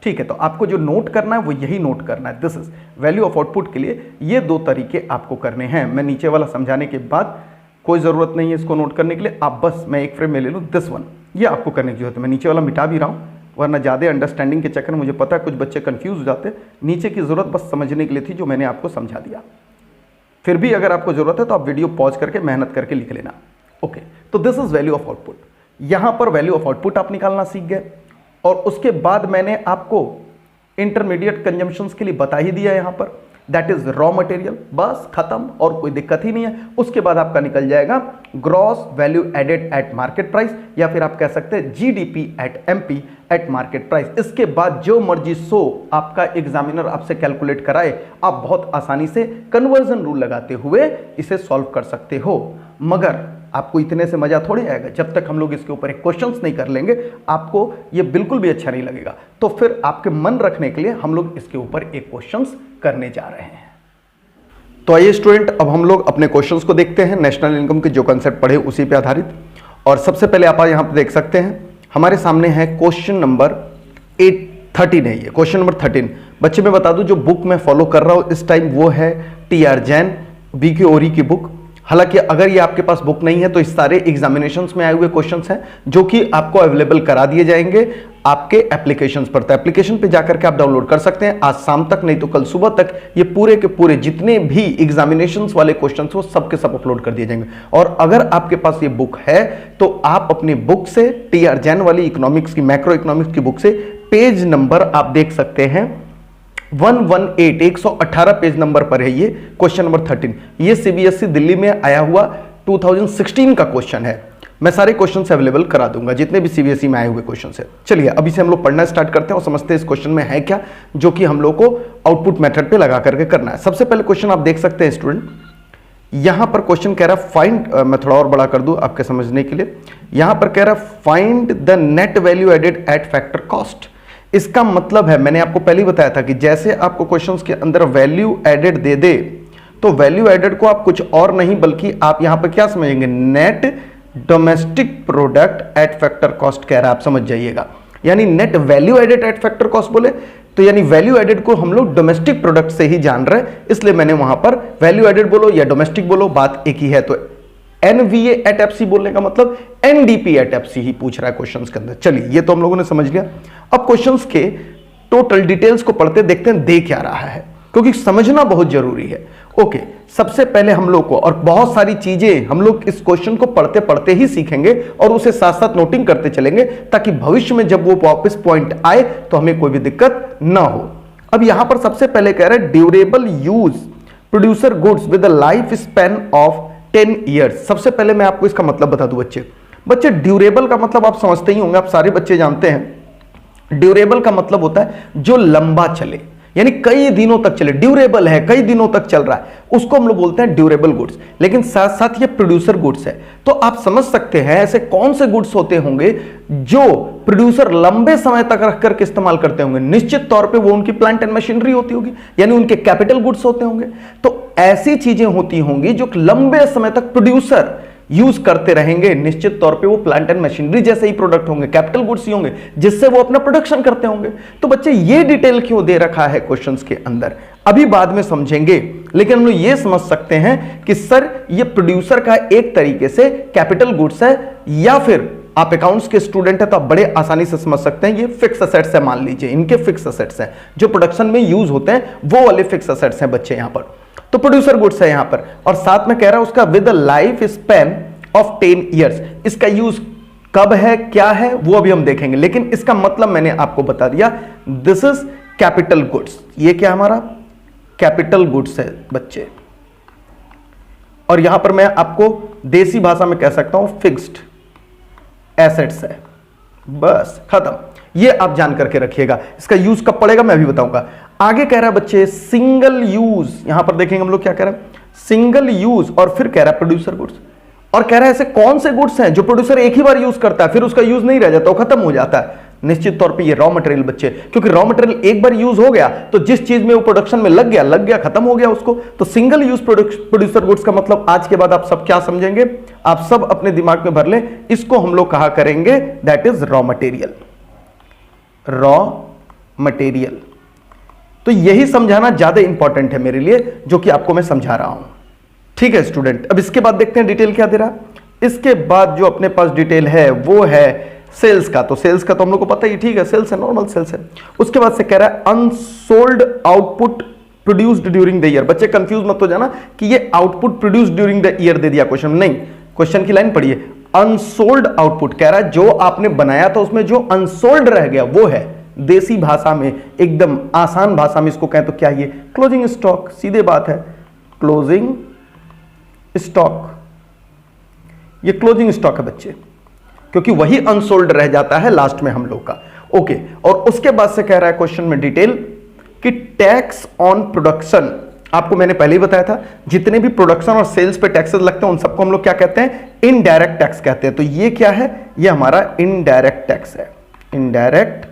ठीक है, तो आपको जो नोट करना है वो यही नोट करना है, this is value of output के लिए ये दो तरीके आपको करने हैं। मैं नीचे वाला समझाने के बाद कोई जरूरत नहीं है इसको नोट करने के लिए, आप बस मैं एक फ्रेम में ले लूँ, दिस वन, ये आपको करने की जरूरत है। मैं नीचे वाला मिटा भी रहा हूँ, वरना ज़्यादा अंडरस्टैंडिंग के चक्कर में मुझे पता है कुछ बच्चे कंफ्यूज हो जाते। नीचे की जरूरत बस समझने के लिए थी जो मैंने आपको समझा दिया। फिर भी अगर आपको जरूरत है तो आप वीडियो पॉज करके मेहनत करके लिख लेना। ओके, तो this is value of output. यहां पर वैल्यू ऑफ आउटपुट आप निकालना सीख गए, और उसके बाद मैंने आपको इंटरमीडिएट कंजम्पशंस के लिए बता ही दिया यहां पर, दैट इज रॉ मटेरियल, बस खत्म और कोई दिक्कत ही नहीं है। उसके बाद आपका निकल जाएगा gross value added at market price, या फिर आप कह सकते हैं GDP at MP at market price. इसके बाद जो मर्जी सो आपका एग्जामिनर आपसे कैलकुलेट कराए, आप बहुत आसानी से कन्वर्जन रूल लगाते हुए इसे सॉल्व कर सकते हो। मगर आपको इतने से मजा थोड़ी आएगा जब तक हम लोग इसके ऊपर एक क्वेश्चंस नहीं कर लेंगे, आपको ये बिल्कुल भी अच्छा नहीं लगेगा। तो फिर आपके मन रखने के लिए हम लोग इसके ऊपर एक क्वेश्चंस करने जा रहे हैं। तो आइए स्टूडेंट, अब हम लोग अपने क्वेश्चंस को देखते हैं, नेशनल इनकम के जो कंसेप्ट पढ़े उसी पे आधारित। और सबसे पहले आप यहां पर देख सकते हैं हमारे सामने है क्वेश्चन नंबर 13 है, ये क्वेश्चन नंबर 13। बच्चे मैं बता दूं जो बुक मैं फॉलो कर रहा हूं इस टाइम वो है टी.आर. जैन बी.के. ओरी की बुक। हालांकि अगर ये आपके पास बुक नहीं है तो इस सारे एग्जामिनेशंस में आए हुए क्वेश्चंस हैं जो कि आपको अवेलेबल करा दिए जाएंगे आपके एप्लीकेशंस पर। तो एप्लीकेशन पे जाकर के आप डाउनलोड कर सकते हैं आज शाम तक, नहीं तो कल सुबह तक ये पूरे के पूरे जितने भी एग्जामिनेशंस वाले क्वेश्चंस वो सब के सब अपलोड कर दिए जाएंगे। और अगर आपके पास ये बुक है तो आप अपनी बुक से टी.आर. जैन वाली इकोनॉमिक्स की, मैक्रो इकोनॉमिक्स की बुक से पेज नंबर आप देख सकते हैं 118 पेज नंबर पर है ये क्वेश्चन नंबर 13। ये सीबीएसई दिल्ली में आया हुआ 2016 का क्वेश्चन है। मैं सारे क्वेश्चन से अवेलेबल करा दूंगा जितने भी सीबीएसई में आए हुए क्वेश्चन है। चलिए अभी से हम लोग पढ़ना स्टार्ट करते हैं और समझते हैं इस क्वेश्चन में है क्या, जो कि हम लोग को आउटपुट मेथड पे लगा करके करना है। सबसे पहले क्वेश्चन आप देख सकते हैं स्टूडेंट, यहां पर क्वेश्चन कह रहा है फाइंड, मैं थोड़ा और बड़ा कर दूं आपके समझने के लिए। यहां पर कह रहा है find the net value added at factor cost. इसका मतलब है, मैंने आपको पहले ही बताया था कि जैसे आपको क्वेश्चंस के अंदर वैल्यू एडेड दे दे तो वैल्यू एडेड को आप कुछ और नहीं बल्कि आप यहां पर क्या समझेंगे, net domestic product at factor cost कह रहा है, आप समझ जाइएगा। यानी net value added at factor cost बोले तो यानी वैल्यू एडेड को हम लोग डोमेस्टिक प्रोडक्ट से ही जान रहे हैं, इसलिए मैंने वहां पर वैल्यू एडेड बोलो या डोमेस्टिक बोलो बात एक ही है। तो एनवीए एट एफसी बोलने का मतलब एनडीपी एट एफसी ही पूछ रहा है क्वेश्चंस के अंदर। चलिए ये तो हम लोगों ने समझ लिया। अब क्वेश्चंस के टोटल डिटेल्स को पढ़ते देखते हैं दे क्या रहा है। क्योंकि समझना बहुत जरूरी है। ओके, सबसे पहले हम लोग को, और बहुत सारी चीजें हम लोग इस क्वेश्चन को पढ़ते पढ़ते ही सीखेंगे और उसे साथ साथ नोटिंग करते चलेंगे, ताकि भविष्य में जब वो वापस पॉइंट आए तो हमें कोई भी दिक्कत ना हो। अब यहां पर सबसे पहले कह रहे हैं durable use producer goods with the life span of 10 years. सबसे पहले मैं आपको इसका मतलब बता दूं बच्चे ड्यूरेबल का मतलब आप समझते ही होंगे, आप सारे बच्चे जानते हैं। ड्यूरेबल का मतलब होता है जो लंबा चले, यानी कई दिनों तक चले। ड्यूरेबल है, कई दिनों तक चल रहा है, उसको हम लोग बोलते हैं ड्यूरेबल गुड्स। लेकिन साथ साथ ये प्रोड्यूसर गुड्स है, तो आप समझ सकते हैं ऐसे कौन से गुड्स होते होंगे जो प्रोड्यूसर लंबे समय तक रख करके इस्तेमाल करते होंगे। निश्चित तौर पे वो उनकी प्लांट एंड मशीनरी होती होगी, यानी उनके कैपिटल गुड्स होते होंगे। तो ऐसी चीजें होती होंगी जो लंबे समय तक प्रोड्यूसर यूज करते रहेंगे। निश्चित तौर पे वो प्लांट एंड मशीनरी जैसे ही प्रोडक्ट होंगे, कैपिटल गुड्स ही होंगे जिससे वो अपना प्रोडक्शन करते होंगे। तो बच्चे ये डिटेल क्यों दे रखा है क्वेश्चंस के अंदर, अभी बाद में समझेंगे। लेकिन हम लोग ये समझ सकते हैं कि सर ये प्रोड्यूसर का एक तरीके से कैपिटल गुड्स है, या फिर आप अकाउंट्स के स्टूडेंट है तो आप बड़े आसानी से समझ सकते हैं ये फिक्स असेट्स है। मान लीजिए इनके फिक्स असेट्स हैं जो प्रोडक्शन में यूज होते हैं, वो वाले फिक्स असेट्स हैं बच्चे यहां पर। तो प्रोड्यूसर गुड्स है यहां पर, और साथ में कह रहा है उसका with life span of 10 years. इसका यूज कब है, क्या है, वो अभी हम देखेंगे। लेकिन इसका मतलब मैंने आपको बता दिया, दिस इज कैपिटल गुड्स। ये क्या हमारा कैपिटल गुड्स है बच्चे, और यहां पर मैं आपको देसी भाषा में कह सकता हूं फिक्स्ड एसेट्स है। बस खत्म, ये आप जान करके रखिएगा। इसका यूज कब पड़ेगा मैं अभी बताऊंगा। आगे कह रहा है बच्चे सिंगल यूज, यहां पर देखेंगे हम लोग क्या कह रहे हैं, सिंगल यूज, और फिर कह रहा है प्रोड्यूसर गुड्स, और कह रहा है ऐसे कौन से गुड्स हैं जो प्रोड्यूसर एक ही बार यूज करता है, फिर उसका यूज नहीं रह जाता, वो खत्म हो जाता है। निश्चित तौर पे ये रॉ मटेरियल बच्चे, क्योंकि रॉ मटेरियल एक बार यूज हो गया तो जिस चीज में वो प्रोडक्शन में लग गया खत्म हो गया उसको। तो सिंगल यूज प्रोड्यूसर गुड्स का मतलब आज के बाद आप सब क्या समझेंगे, आप सब अपने दिमाग में भर लें, इसको हम लोग कहा करेंगे that is raw material. Raw material, तो यही समझाना ज्यादा इंपॉर्टेंट है मेरे लिए, जो कि आपको मैं समझा रहा हूं। ठीक है स्टूडेंट, अब इसके बाद देखते हैं डिटेल क्या दे रहा है। इसके बाद जो अपने पास डिटेल है वो है सेल्स का। तो सेल्स का तो हम लोग को पता ही, ठीक है, सेल्स है, नॉर्मल सेल्स है। उसके बाद से कह रहा है unsold output produced during the year. बच्चे कंफ्यूज मत हो जाना कि ये output produced during the year दे दिया क्वेश्चन, नहीं, क्वेश्चन की लाइन पढ़िए। अनसोल्ड आउटपुट कह रहा है जो आपने बनाया था उसमें जो अनसोल्ड रह गया वो है। देसी भाषा में, एकदम आसान भाषा में इसको कहें तो क्या, ये क्लोजिंग स्टॉक, सीधे बात है, क्लोजिंग स्टॉक। ये क्लोजिंग स्टॉक है बच्चे, क्योंकि वही अनसोल्ड रह जाता है लास्ट में हम लोग का। ओके, और उसके बाद से कह रहा है क्वेश्चन में डिटेल कि टैक्स ऑन प्रोडक्शन, आपको मैंने पहले ही बताया था जितने भी प्रोडक्शन और सेल्स पे टैक्सेस लगते हैं उन सबको हम लोग क्या कहते हैं, इनडायरेक्ट टैक्स कहते हैं। तो ये क्या है, ये हमारा इनडायरेक्ट टैक्स है, इनडायरेक्ट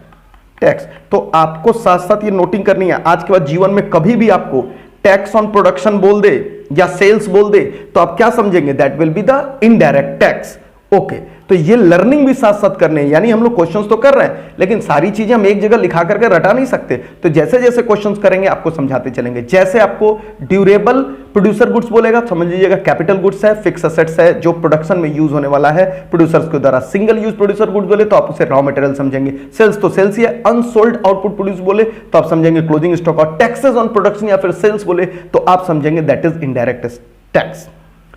टैक्स। तो आपको साथ साथ ये नोटिंग करनी है, आज के बाद जीवन में कभी भी आपको टैक्स ऑन प्रोडक्शन बोल दे या सेल्स बोल दे तो आप क्या समझेंगे, that will be the indirect tax. Okay, तो ये लर्निंग भी साथ साथ करने हैं, यानी हम लोग क्वेश्चंस तो कर रहे हैं लेकिन सारी चीजें हम एक जगह लिखा करके रटा नहीं सकते। तो जैसे जैसे क्वेश्चंस करेंगे आपको समझाते चलेंगे। जैसे आपको ड्यूरेबल प्रोड्यूसर गुड्स बोलेगा समझ लीजिएगा कैपिटल गुड्स है, फिक्स असेट्स है जो प्रोडक्शन में यूज होने वाला है प्रोड्यूसर्स के द्वारा। सिंगल यूज प्रोड्यूसर गुड्स बोले तो आप उसे रॉ मटेरियल समझेंगे, सेल्स तो सेल्स ही है। अनसोल्ड आउटपुट प्रोड्यूस बोले तो आप समझेंगे क्लोजिंग स्टॉक, और टैक्सेस ऑन प्रोडक्शन या फिर सेल्स बोले तो आप समझेंगे दैट इज इनडायरेक्ट टैक्स।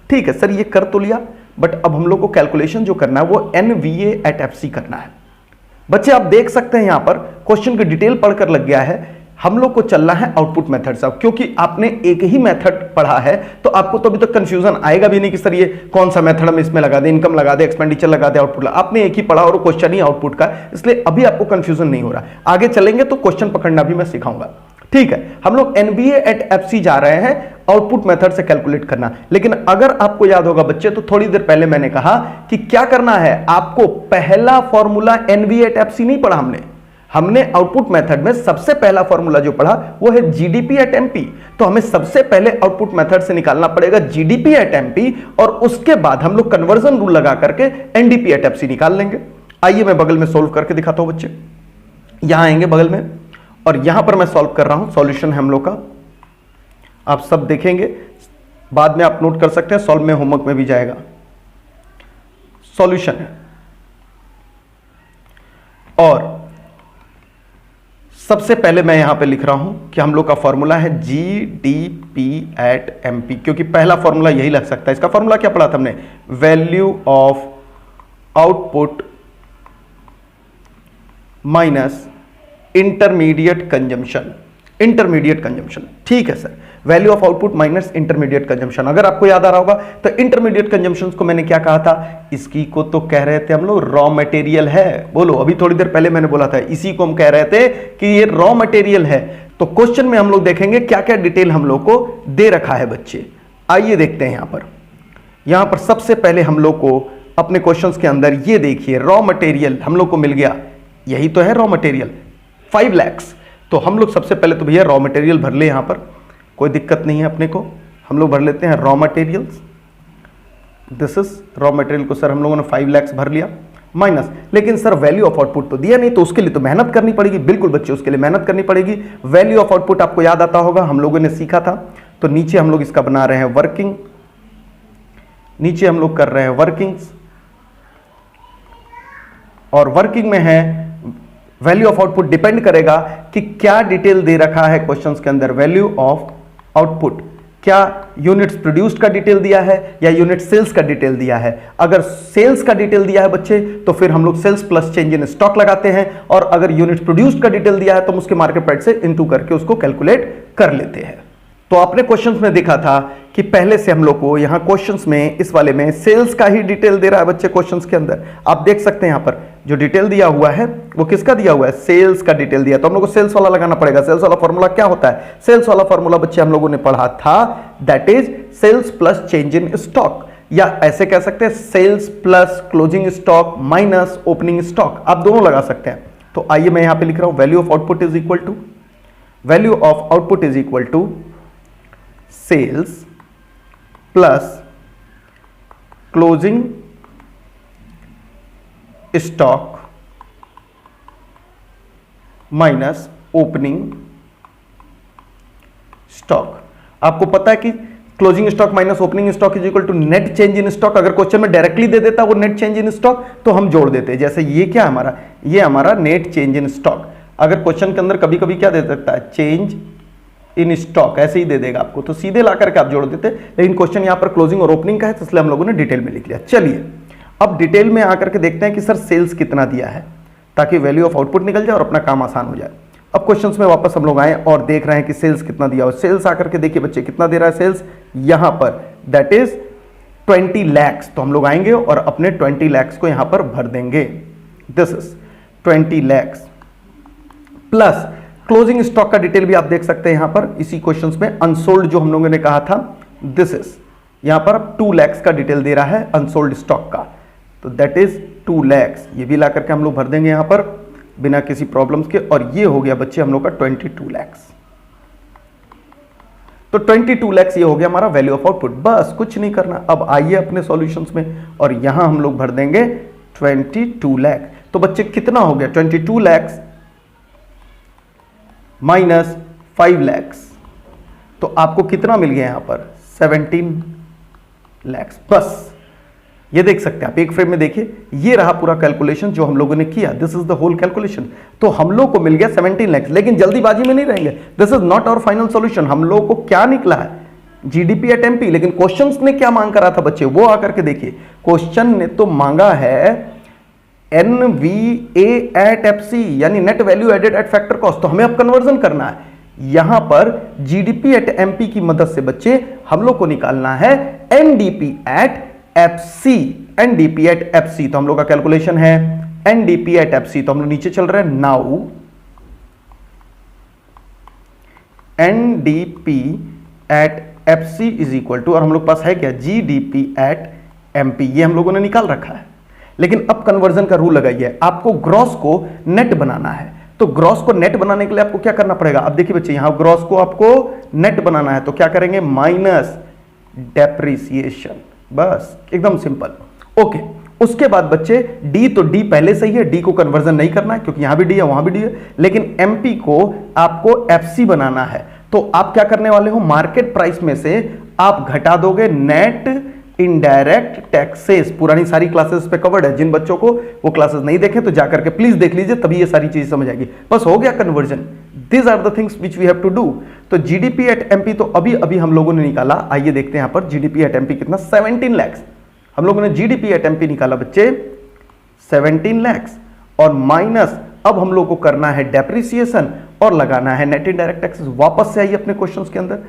ठीक है सर, ये कर तो लिया, बट अब हम लोग को कैलकुलेशन जो करना है वो NVA at FC करना है। बच्चे आप देख सकते हैं यहां पर क्वेश्चन की डिटेल पढ़कर लग गया है, हम लोग को चलना है आउटपुट मेथड से। क्योंकि आपने एक ही मेथड पढ़ा है तो आपको तो अभी तक कंफ्यूजन आएगा भी नहीं कि सर ये कौन सा मेथड हम इसमें लगा दे, इनकम लगा दे, एक्सपेंडिचर लगा दे, आउटपुट लगा। आपने एक ही पढ़ा और क्वेश्चन ही आउटपुट का, इसलिए अभी आपको कंफ्यूजन नहीं हो रहा। आगे चलेंगे तो क्वेश्चन पकड़ना भी मैं सिखाऊंगा। ठीक है, हम लोग NVA at FC जा रहे हैं आउटपुट मेथड से कैलकुलेट करना। लेकिन अगर आपको याद होगा बच्चे तो थोड़ी देर पहले मैंने कहा कि क्या करना है, आपको पहला फॉर्मूला NVA at FC नहीं पढ़ा हमने आउटपुट मेथड में सबसे पहला फॉर्मूला जो पढ़ा वो है GDP at MP। तो हमें सबसे पहले आउटपुट मेथड से निकालना पड़ेगा GDP at MP, और उसके बाद हम लोग कन्वर्जन रूल लगा करके NDP at FC निकाल लेंगे। आइए मैं बगल में सोल्व करके दिखाता हूं बच्चे। यहां आएंगे बगल में और यहां पर मैं सॉल्व कर रहा हूं, सॉल्यूशन है हम लोग का, आप सब देखेंगे, बाद में आप नोट कर सकते हैं, सॉल्व में होमवर्क में भी जाएगा। सॉल्यूशन है और सबसे पहले मैं यहां पे लिख रहा हूं कि हम लोग का फॉर्मूला है GDP@MP, क्योंकि पहला फॉर्मूला यही लग सकता है। इसका फॉर्मूला क्या पढ़ा था हमने? Value of output minus intermediate consumption. Intermediate consumption, ठीक है sir, value of output minus intermediate consumption. अगर आपको याद आ रहा होगा तो इंटरमीडिएट कंजम्पशन को मैंने क्या कहा था? इसकी को तो कह रहे थे हम लोग रॉ मटेरियल है। बोलो, अभी थोड़ी देर पहले मैंने बोला था इसी को हम कह रहे थे कि ये रॉ मटेरियल है। तो क्वेश्चन में हम लोग देखेंगे क्या क्या डिटेल हम लोग को दे रखा है बच्चे। आइए देखते हैं यहां पर सबसे पहले हम लोग को अपने क्वेश्चंस के अंदर ये देखिए, रॉ मटेरियल हम लोग को मिल गया, यही तो है रॉ मटेरियल 5 लाख। तो हम लोग सबसे पहले तो भैया रॉ मटेरियल भर ले, यहां पर कोई दिक्कत नहीं है अपने को। हम लोग भर लेते हैं raw materials, this is raw material को सर हम लोगों ने 5 लाख भर लिया माइनस। लेकिन सर वैल्यू ऑफ आउटपुट तो दिया नहीं, तो उसके लिए तो मेहनत करनी पड़ेगी। बिल्कुल बच्चे, उसके लिए मेहनत करनी पड़ेगी। वैल्यू ऑफ आउटपुट आपको याद आता होगा, हम लोगों ने सीखा था। तो नीचे हम लोग इसका बना रहे हैं वर्किंग, नीचे हम लोग कर रहे हैं वर्किंग्स, और वर्किंग में है वैल्यू ऑफ आउटपुट डिपेंड करेगा कि क्या डिटेल दे रखा है क्वेश्चंस के अंदर। वैल्यू ऑफ आउटपुट, क्या यूनिट्स प्रोड्यूस्ड का डिटेल दिया है या यूनिट सेल्स का डिटेल दिया है। अगर सेल्स का डिटेल दिया है बच्चे तो फिर हम लोग sales plus change in stock लगाते हैं, और अगर यूनिट्स प्रोड्यूस्ड का डिटेल दिया है तो हम उसके मार्केट प्राइस से इनटू करके उसको कैलकुलेट कर लेते हैं। तो आपने क्वेश्चंस में देखा था कि पहले से हम लोग को यहां क्वेश्चंस में इस वाले में सेल्स का ही डिटेल दे रहा है बच्चे। क्वेश्चंस के अंदर आप देख सकते हैं यहां पर जो डिटेल दिया हुआ है वो किसका दिया हुआ है? सेल्स का डिटेल दिया। तो हम लोग को सेल्स वाला लगाना पड़ेगा। सेल्स वाला फॉर्मूला क्या होता है? सेल्स वाला फॉर्मूला बच्चे हम लोगों ने पढ़ा था, that is sales plus change in stock, या ऐसे कह सकते हैं sales plus closing stock minus opening stock, आप दोनों लगा सकते हैं। तो आइए मैं यहां पे लिख रहा हूं value of output is equal to, value of output is equal to sales plus closing stock minus opening stock. आपको पता है कि closing stock minus opening stock is equal to net change in stock. अगर क्वेश्चन में डायरेक्टली दे देता वो नेट चेंज इन स्टॉक तो हम जोड़ देते, जैसे ये क्या हमारा, ये हमारा नेट चेंज इन स्टॉक। अगर क्वेश्चन के अंदर कभी कभी क्या दे सकता है? चेंज इन स्टॉक, ऐसे ही दे देगा आपको, तो सीधे ला करके आप जोड़ देते। लेकिन क्वेश्चन यहां पर क्लोजिंग और ओपनिंग का है तो इसलिए हम लोगों ने डिटेल में लिख लिया। चलिए अब डिटेल में आकर के देखते हैं कि सर सेल्स कितना दिया है, ताकि वैल्यू ऑफ आउटपुट निकल जाए और अपना काम आसान हो जाए। अब क्वेश्चंस में वापस हम लोग आए और देख रहे हैं कि सेल्स कितना दिया हो। सेल्स आकर के देखिए बच्चे कितना दे रहा है सेल्स यहां पर, दैट इज 20 लाख। तो हम लोग आएंगे और अपने 20 लाख को यहां पर भर देंगे, this is 20 lakh plus closing stock का डिटेल भी आप देख सकते हैं यहां पर इसी क्वेश्चंस में। अनसोल्ड जो हम लोगों ने कहा था, दिस इज यहां पर 2 लाख का डिटेल दे रहा है अनसोल्ड स्टॉक का, तो दैट इज 2 लाख। ये भी ला करके हम लोग भर देंगे यहां पर बिना किसी प्रॉब्लम्स के, और ये हो गया बच्चे हम लोग का 22 लाख। तो 22 लाख ये हो गया हमारा वैल्यू ऑफ आउटपुट। बस कुछ नहीं करना। अब आइए अपने सॉल्यूशंस में और यहां हम लोग भर देंगे 22 लाख। तो बच्चे कितना हो गया? 22 लाख माइनस 5 लाख, तो आपको कितना मिल गया यहां पर? 17 लाख। बस ये देख सकते हैं आप, एक फ्रेम में देखिए, ये रहा पूरा कैलकुलेशन जो हम लोगों ने किया, this is the whole calculation. तो हम लोग को मिल गया 17 लाख। लेकिन जल्दीबाजी में नहीं रहेंगे, this is not our final solution. हम लोग को क्या निकला है? GDP at MP. लेकिन क्वेश्चंस ने क्या मांग करा था बच्चे, वो आकर के देखिए। क्वेश्चन ने तो मांगा है NVA एट एफसी, यानी net value added at factor cost. तो हमें अब कन्वर्जन करना है। यहां पर जीडीपी एट एमपी की मदद से बच्चे हम लोग को निकालना है NDP at FC. NDP at FC तो हम लोग का कैलकुलेशन है एनडीपी एट एफसी। तो हम लोग नीचे चल रहे हैं, now NDP at FC is equal to, और हम लोग पास है क्या? GDP at MP. ये हम लोगों ने निकाल रखा है। लेकिन अब कन्वर्जन का रूल लगाइए, आपको ग्रॉस को नेट बनाना है। तो ग्रॉस को नेट बनाने के लिए आपको क्या करना पड़ेगा? अब देखिए बच्चे, यहां ग्रॉस को आपको नेट बनाना है तो क्या करेंगे? माइनस डेप्रिसिएशन, बस एकदम सिंपल। ओके, उसके बाद बच्चे डी, तो डी पहले से ही है, डी को कन्वर्जन नहीं करना है क्योंकि यहां भी डी है वहां भी डी है। लेकिन एमपी को आपको एफसी बनाना है, तो आप क्या करने वाले हो? मार्केट प्राइस में से आप घटा दोगे नेट इनडायरेक्ट टैक्सेस। पुरानी सारी क्लासेस पे कवर्ड है, जिन बच्चों को वो क्लासेस नहीं देखे तो जाकर के प्लीज देख लीजिए, तभी ये सारी चीज समझ आएगी। बस हो गया conversion. These are the things which we have to do. तो जीडीपी एट एमपी तो अभी अभी हम लोगों ने निकाला, आइए देखते हैं यहां पर जीडीपी एट एमपी कितना, 17 लाख। हम लोगों ने जीडीपी एट एमपी निकाला बच्चे 17 लाख, और माइनस अब हम लोग को करना है डेप्रिसिएशन और लगाना है नेट इनडायरेक्ट टैक्सेस। वापस से आइए अपने क्वेश्चंस के अंदर,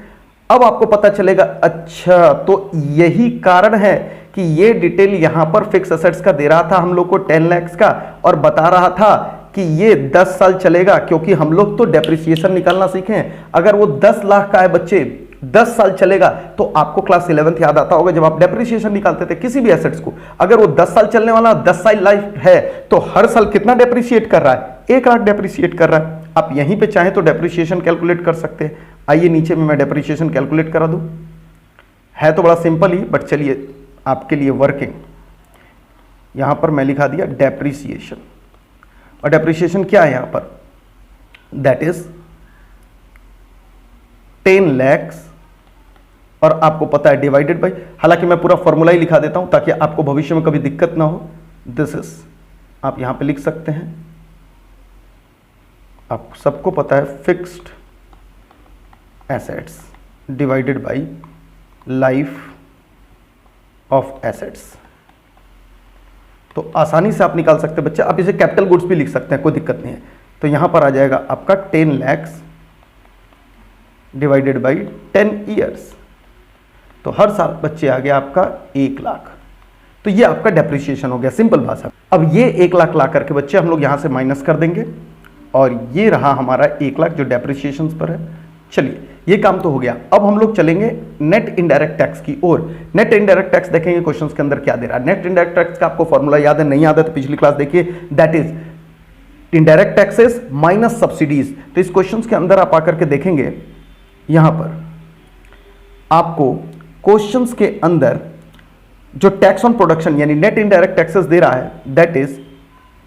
अब आपको पता चलेगा अच्छा तो यही कारण है कि ये डिटेल यहां पर फिक्स एसेट्स का दे रहा था हम लोग को 10 लाख का, और बता रहा था कि ये 10 साल चलेगा, क्योंकि हम लोग तो डेप्रिसिएशन निकालना सीखे हैं। अगर वो 10 लाख का है बच्चे, 10 साल चलेगा, तो आपको क्लास 11th याद आता होगा जब आप डेप्रिसिएशन निकालते थे किसी भी एसेट्स को, अगर वो 10 साल चलने वाला 10 साल लाइफ है तो हर साल कितना डेप्रिसिएट कर रहा है, 1 लाख डेप्रिसिएट कर रहा है। आप यहीं पे चाहें तो डेप्रिसिएशन कैलकुलेट कर सकते हैं। आइए नीचे में मैं डेप्रिसिएशन कैलकुलेट करा दूं, है तो बड़ा सिंपल ही, बट चलिए आपके लिए वर्किंग, यहां पर मैं लिखा दिया डेप्रिसिएशन, और डेप्रिसिएशन क्या है यहां पर, दैट इज 10 लाख, और आपको पता है डिवाइडेड बाई, हालांकि मैं पूरा फॉर्मूला ही लिखा देता हूं ताकि आपको भविष्य में कभी दिक्कत ना हो। दिस इज, आप यहां पे लिख सकते हैं, आप सबको पता है fixed assets divided by life of assets. तो आसानी से आप निकाल सकते हैं बच्चे, आप इसे कैपिटल गुड्स भी लिख सकते हैं, कोई दिक्कत नहीं है। तो यहां पर आ जाएगा आपका 10 लाख डिवाइडेड बाई 10 ईयर्स, तो हर साल बच्चे आ गया आपका 1 लाख। तो ये आपका डेप्रिसिएशन हो गया, सिंपल भाषा। अब ये 1 लाख ला करके बच्चे हम लोग यहां से माइनस कर देंगे, और ये रहा हमारा 1 लाख जो डेप्रिसिएशन पर है। चलिए ये काम तो हो गया, अब हम लोग चलेंगे नेट इनडायरेक्ट टैक्स की ओर। नेट इनडायरेक्ट टैक्स देखेंगे क्वेश्चंस के अंदर क्या दे रहा है। नेट इनडायरेक्ट टैक्स का आपको फॉर्मूला याद है, नहीं याद है तो पिछली क्लास देखिए, that is indirect taxes minus subsidies. तो इस क्वेश्चंस के अंदर आप आकर के देखेंगे, यहां पर आपको क्वेश्चंस के अंदर जो टैक्स ऑन प्रोडक्शन यानी नेट इनडायरेक्ट टैक्सेस दे रहा है दैट इज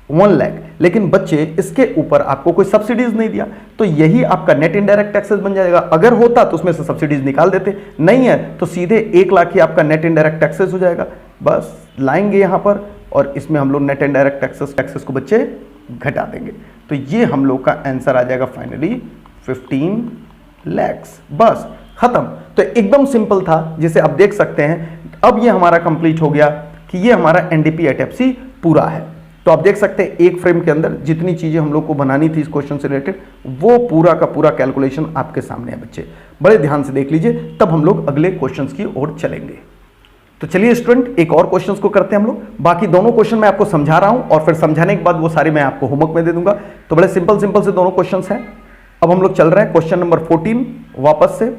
1 लाख, लेकिन बच्चे इसके ऊपर आपको कोई सब्सिडीज नहीं दिया, तो यही आपका नेट इनडायरेक्ट टैक्सेस बन जाएगा। अगर होता तो उसमें से सब्सिडीज निकाल देते, नहीं है तो सीधे 1 लाख ही आपका नेट इनडायरेक्ट टैक्सेस हो जाएगा। बस लाएंगे यहां पर, और इसमें हम लोग नेट इनडायरेक्ट टैक्सेस को बच्चे घटा देंगे, तो ये हम लोग का आंसर आ जाएगा फाइनली 15 लाख। बस खत्म। तो एकदम सिंपल था, जिसे आप देख सकते हैं। अब ये हमारा कंप्लीट हो गया कि ये हमारा एनडीपी एट एफसी पूरा है। तो आप देख सकते हैं एक फ्रेम के अंदर जितनी चीजें हम लोग को बनानी थी इस क्वेश्चन से रिलेटेड, वो पूरा का पूरा कैलकुलेशन आपके सामने है बच्चे। बड़े ध्यान से देख लीजिए, तब हम लोग अगले क्वेश्चंस की ओर चलेंगे। तो चलिए स्टूडेंट, एक और क्वेश्चंस को करते हैं हम लोग। बाकी दोनों क्वेश्चन मैं आपको समझा रहा हूं, और फिर समझाने के बाद वो सारे मैं आपको होमवर्क में दे दूंगा। तो बड़े सिंपल से दोनों क्वेश्चंस हैं। अब हम लोग चल रहे हैं क्वेश्चन नंबर 14 वापस से,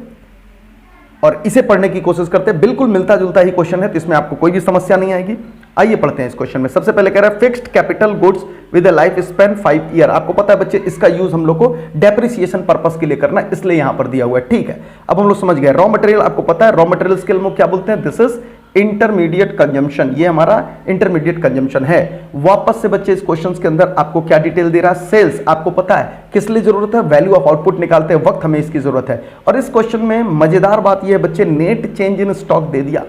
और इसे पढ़ने की कोशिश करते हैं। बिल्कुल मिलता जुलता ही क्वेश्चन है, तो इसमें आपको कोई भी समस्या नहीं आएगी। आइए पढ़ते हैं इस क्वेश्चन में। सबसे पहले कह रहा है fixed capital goods with a life span 5 year. आपको पता है बच्चे, इसका यूज हम लोग को डेप्रिसिएशन पर्पस के लिए करना है, इसलिए यहां पर दिया हुआ है। ठीक है, अब हम लोग समझ गए। रॉ मटेरियल आपको पता है, रॉ मटेरियल स्केल में क्या बोलते हैं, दिस इज इंटरमीडिएट कंजम्पशन। ये हमारा इंटरमीडिएट कंजम्पशन है। वापस से बच्चे इस क्वेश्चन के अंदर आपको क्या डिटेल दे रहा है, सेल्स। आपको पता है किस लिए जरूरत है, वैल्यू ऑफ आउटपुट निकालते वक्त हमें इसकी जरूरत है। और इस क्वेश्चन में मजेदार बात यह है बच्चे, नेट चेंज इन स्टॉक दे दिया।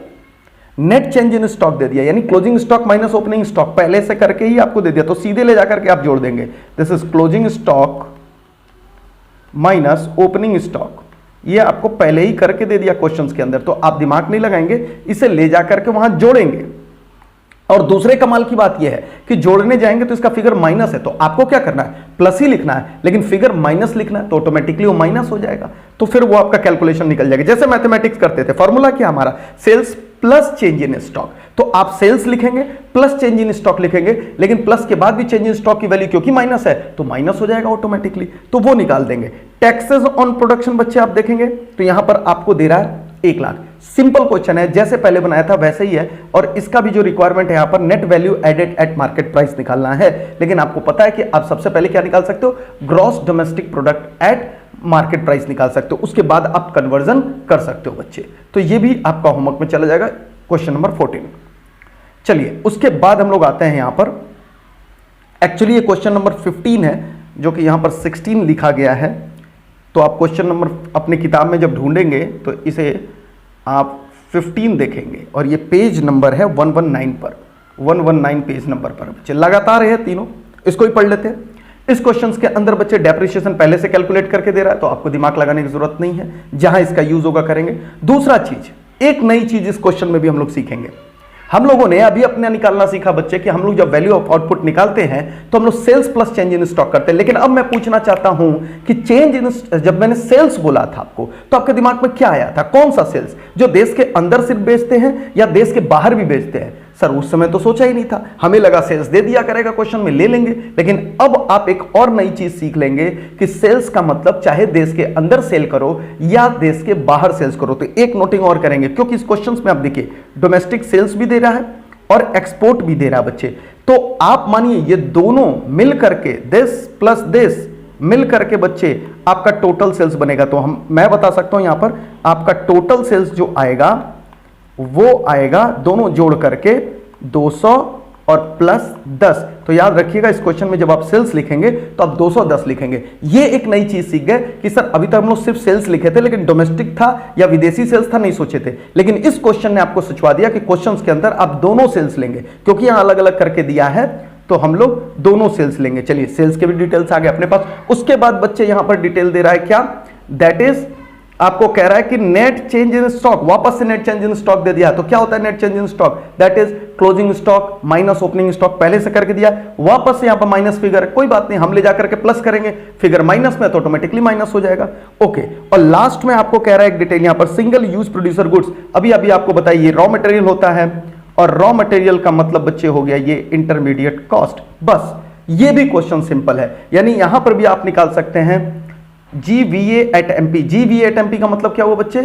नेट चेंज इन स्टॉक दे दिया, यानी closing stock minus opening stock पहले से करके ही आपको दे दिया, तो सीधे ले जाकर के आप जोड़ देंगे। This is closing stock minus opening stock, ये आपको पहले ही करके दे दिया क्वेश्चंस के अंदर, तो आप दिमाग नहीं लगाएंगे, इसे ले जाकर के वहां जोड़ेंगे। और दूसरे कमाल की बात यह है कि जोड़ने जाएंगे तो इसका फिगर माइनस है, तो आपको क्या करना है, प्लस ही लिखना है, लेकिन फिगर माइनस लिखना है तो ऑटोमेटिकली वो माइनस हो जाएगा, तो फिर वो आपका कैलकुलेशन निकल जाएगा। जैसे मैथमेटिक्स करते थे, फॉर्मूला क्या हमारा, sales plus change in stock, तो आप सेल्स लिखेंगे प्लस चेंज इन स्टॉक लिखेंगे, लेकिन प्लस के बाद भी चेंज इन स्टॉक की वैल्यू क्योंकि माइनस है तो माइनस हो जाएगा ऑटोमेटिकली, तो वो निकाल देंगे। टैक्सेस ऑन प्रोडक्शन बच्चे आप देखेंगे तो यहां पर आपको दे रहा है 1 लाख। सिंपल क्वेश्चन है, जैसे पहले बनाया था वैसे ही है, और इसका भी जो रिक्वायरमेंट है यहां पर net value added at market price निकालना है। लेकिन आपको पता है कि आप सबसे पहले क्या निकाल सकते हो, gross domestic product eight market price निकाल सकते हो, उसके बाद आप कन्वर्जन कर सकते हो बच्चे। तो ये भी आपका होमवर्क में चला जाएगा, क्वेश्चन नंबर 14। चलिए उसके बाद हम लोग आते हैं यहां पर, एक्चुअली ये क्वेश्चन नंबर 15 है जो कि यहां पर 16 लिखा गया है, तो आप क्वेश्चन नंबर अपनी किताब में जब ढूंढेंगे तो इसे आप 15 देखेंगे, और ये पेज नंबर है 119 पर, 119 पेज नंबर पर बच्चे लगातार है तीनों, इसको ही पढ़ लेते हैं। इस क्वेश्चन के अंदर बच्चे डेप्रिसिएशन पहले से कैलकुलेट करके दे रहा है, तो आपको दिमाग लगाने की जरूरत नहीं है, जहां इसका यूज होगा करेंगे। दूसरा चीज, एक नई चीज इस क्वेश्चन में भी हम लोग सीखेंगे। हम लोगों ने अभी अपने निकालना सीखा बच्चे कि हम लोग जब वैल्यू ऑफ आउटपुट निकालते हैं तो हम लोग sales plus change in stock करते हैं, लेकिन अब मैं पूछना चाहता हूं कि चेंज इन, जब मैंने सेल्स बोला था आपको, तो आपके दिमाग में क्या आया था? कौन सा सेल्स? जो देश के अंदर सिर्फ बेचते हैं या देश के बाहर भी बेचते हैं? सर उस समय तो सोचा ही नहीं था, हमें लगा सेल्स दे दिया करेगा क्वेश्चन में, ले लेंगे। लेकिन अब आप एक और नई चीज सीख लेंगे कि सेल्स का मतलब चाहे देश के अंदर सेल करो या देश के बाहर सेल्स करो। तो एक नोटिंग और करेंगे, क्योंकि इस क्वेश्चन में आप देखिए डोमेस्टिक सेल्स भी दे रहा है और एक्सपोर्ट भी दे रहा है बच्चे। तो आप मानिए ये दोनों मिल करके, देश प्लस देश मिल करके बच्चे आपका टोटल सेल्स बनेगा। तो मैं बता सकता हूं यहां पर आपका टोटल सेल्स जो आएगा वो आएगा दोनों जोड़ करके 200 और प्लस 10। तो याद रखिएगा इस क्वेश्चन में जब आप सेल्स लिखेंगे तो आप 210 लिखेंगे। ये एक नई चीज सीख गए कि सर अभी तक हम लोग सिर्फ सेल्स लिखे थे, लेकिन डोमेस्टिक था या विदेशी सेल्स था नहीं सोचे थे। लेकिन इस क्वेश्चन ने आपको सोचवा दिया कि क्वेश्चन के अंदर आप दोनों सेल्स लेंगे, क्योंकि यहां अलग अलग करके दिया है तो हम लोग दोनों सेल्स लेंगे। चलिए सेल्स के भी डिटेल्स आ गए अपने पास। उसके बाद बच्चे यहां पर डिटेल दे रहा है क्या, दैट इज आपको कह रहा है कि नेट चेंज इन स्टॉक, वापस से नेट चेंज इन स्टॉक दे दिया। तो क्या होता है net change in stock? That is closing stock minus opening stock, पहले से करके दिया, वापस से यहां पर माइनस फिगर, कोई बात नहीं, हम ले जाकर के प्लस करेंगे, फिगर माइनस में तो ऑटोमेटिकली माइनस हो जाएगा। ओके, और लास्ट में आपको कह रहा है एक डिटेल यहां पर, सिंगल यूज प्रोड्यूसर गुड्स। अभी अभी आपको बताइए रॉ मटेरियल होता है, और रॉ मटेरियल का मतलब बच्चे हो गया ये इंटरमीडिएट कॉस्ट। बस ये भी क्वेश्चन सिंपल है, यानी यहां पर भी आप निकाल सकते हैं GVA at MP। GVA at MP का मतलब क्या हुआ बच्चे?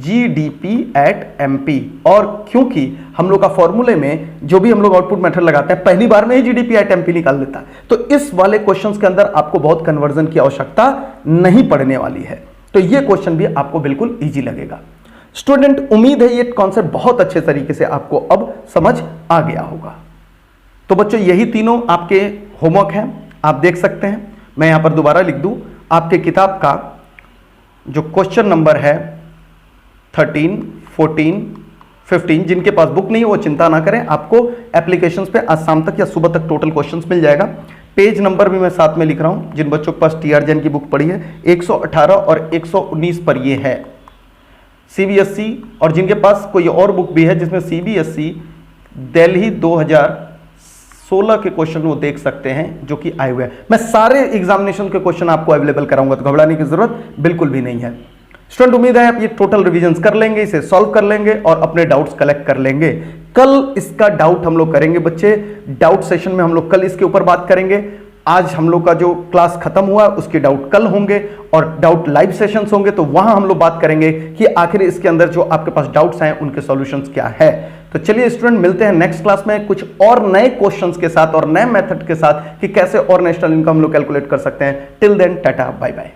GDP at MP। और क्योंकि हम लोग का फॉर्मूले में जो भी हम लोग आउटपुट मेथड लगाते हैं पहली बार में ही GDP एट MP निकाल देता है, तो इस वाले क्वेश्चंस के अंदर आपको बहुत कन्वर्जन की आवश्यकता नहीं पड़ने वाली है। तो ये क्वेश्चन भी आपको बिल्कुल ईजी लगेगा। स्टूडेंट, उम्मीद है ये कॉन्सेप्ट बहुत अच्छे तरीके से आपको अब समझ आ गया होगा। तो बच्चों यही तीनों आपके होमवर्क हैं, आप देख सकते हैं। मैं यहां पर दोबारा लिख दूं, आपके किताब का जो क्वेश्चन नंबर है 13, 14, 15, जिनके पास बुक नहीं है वो चिंता ना करें, आपको एप्लीकेशंस पे आज शाम तक या सुबह तक टोटल क्वेश्चंस मिल जाएगा। पेज नंबर भी मैं साथ में लिख रहा हूं, जिन बच्चों के पास TR जैन की बुक पड़ी है 118 और 119 पर ये है CBSE, और जिनके पास कोई और बुक भी है जिसमें CBSE दिल्ली 2016 के क्वेश्चन वो देख सकते हैं जो कि आए हुए हैं। मैं सारे एग्जामिनेशन के क्वेश्चन आपको अवेलेबल कराऊंगा, तो घबराने की जरूरत बिल्कुल भी नहीं है। स्टूडेंट, उम्मीद है आप ये टोटल रिवीजन कर लेंगे, इसे सॉल्व कर लेंगे और अपने डाउट्स कलेक्ट कर लेंगे। कल इसका डाउट हम लोग करेंगे बच्चे, डाउट सेशन में हम लोग कल इसके ऊपर बात करेंगे। आज हम लोग का जो क्लास खत्म हुआ उसके डाउट कल होंगे और डाउट लाइव सेशंस होंगे, तो वहां हम लोग बात करेंगे कि आखिर इसके अंदर जो आपके पास डाउट्स हैं उनके सॉल्यूशंस क्या है। तो चलिए स्टूडेंट, मिलते हैं नेक्स्ट क्लास में कुछ और नए क्वेश्चंस के साथ और नए मेथड के साथ कि कैसे और नेशनल इनकम हम लोग कैलकुलेट कर सकते हैं। Till then tata, bye bye.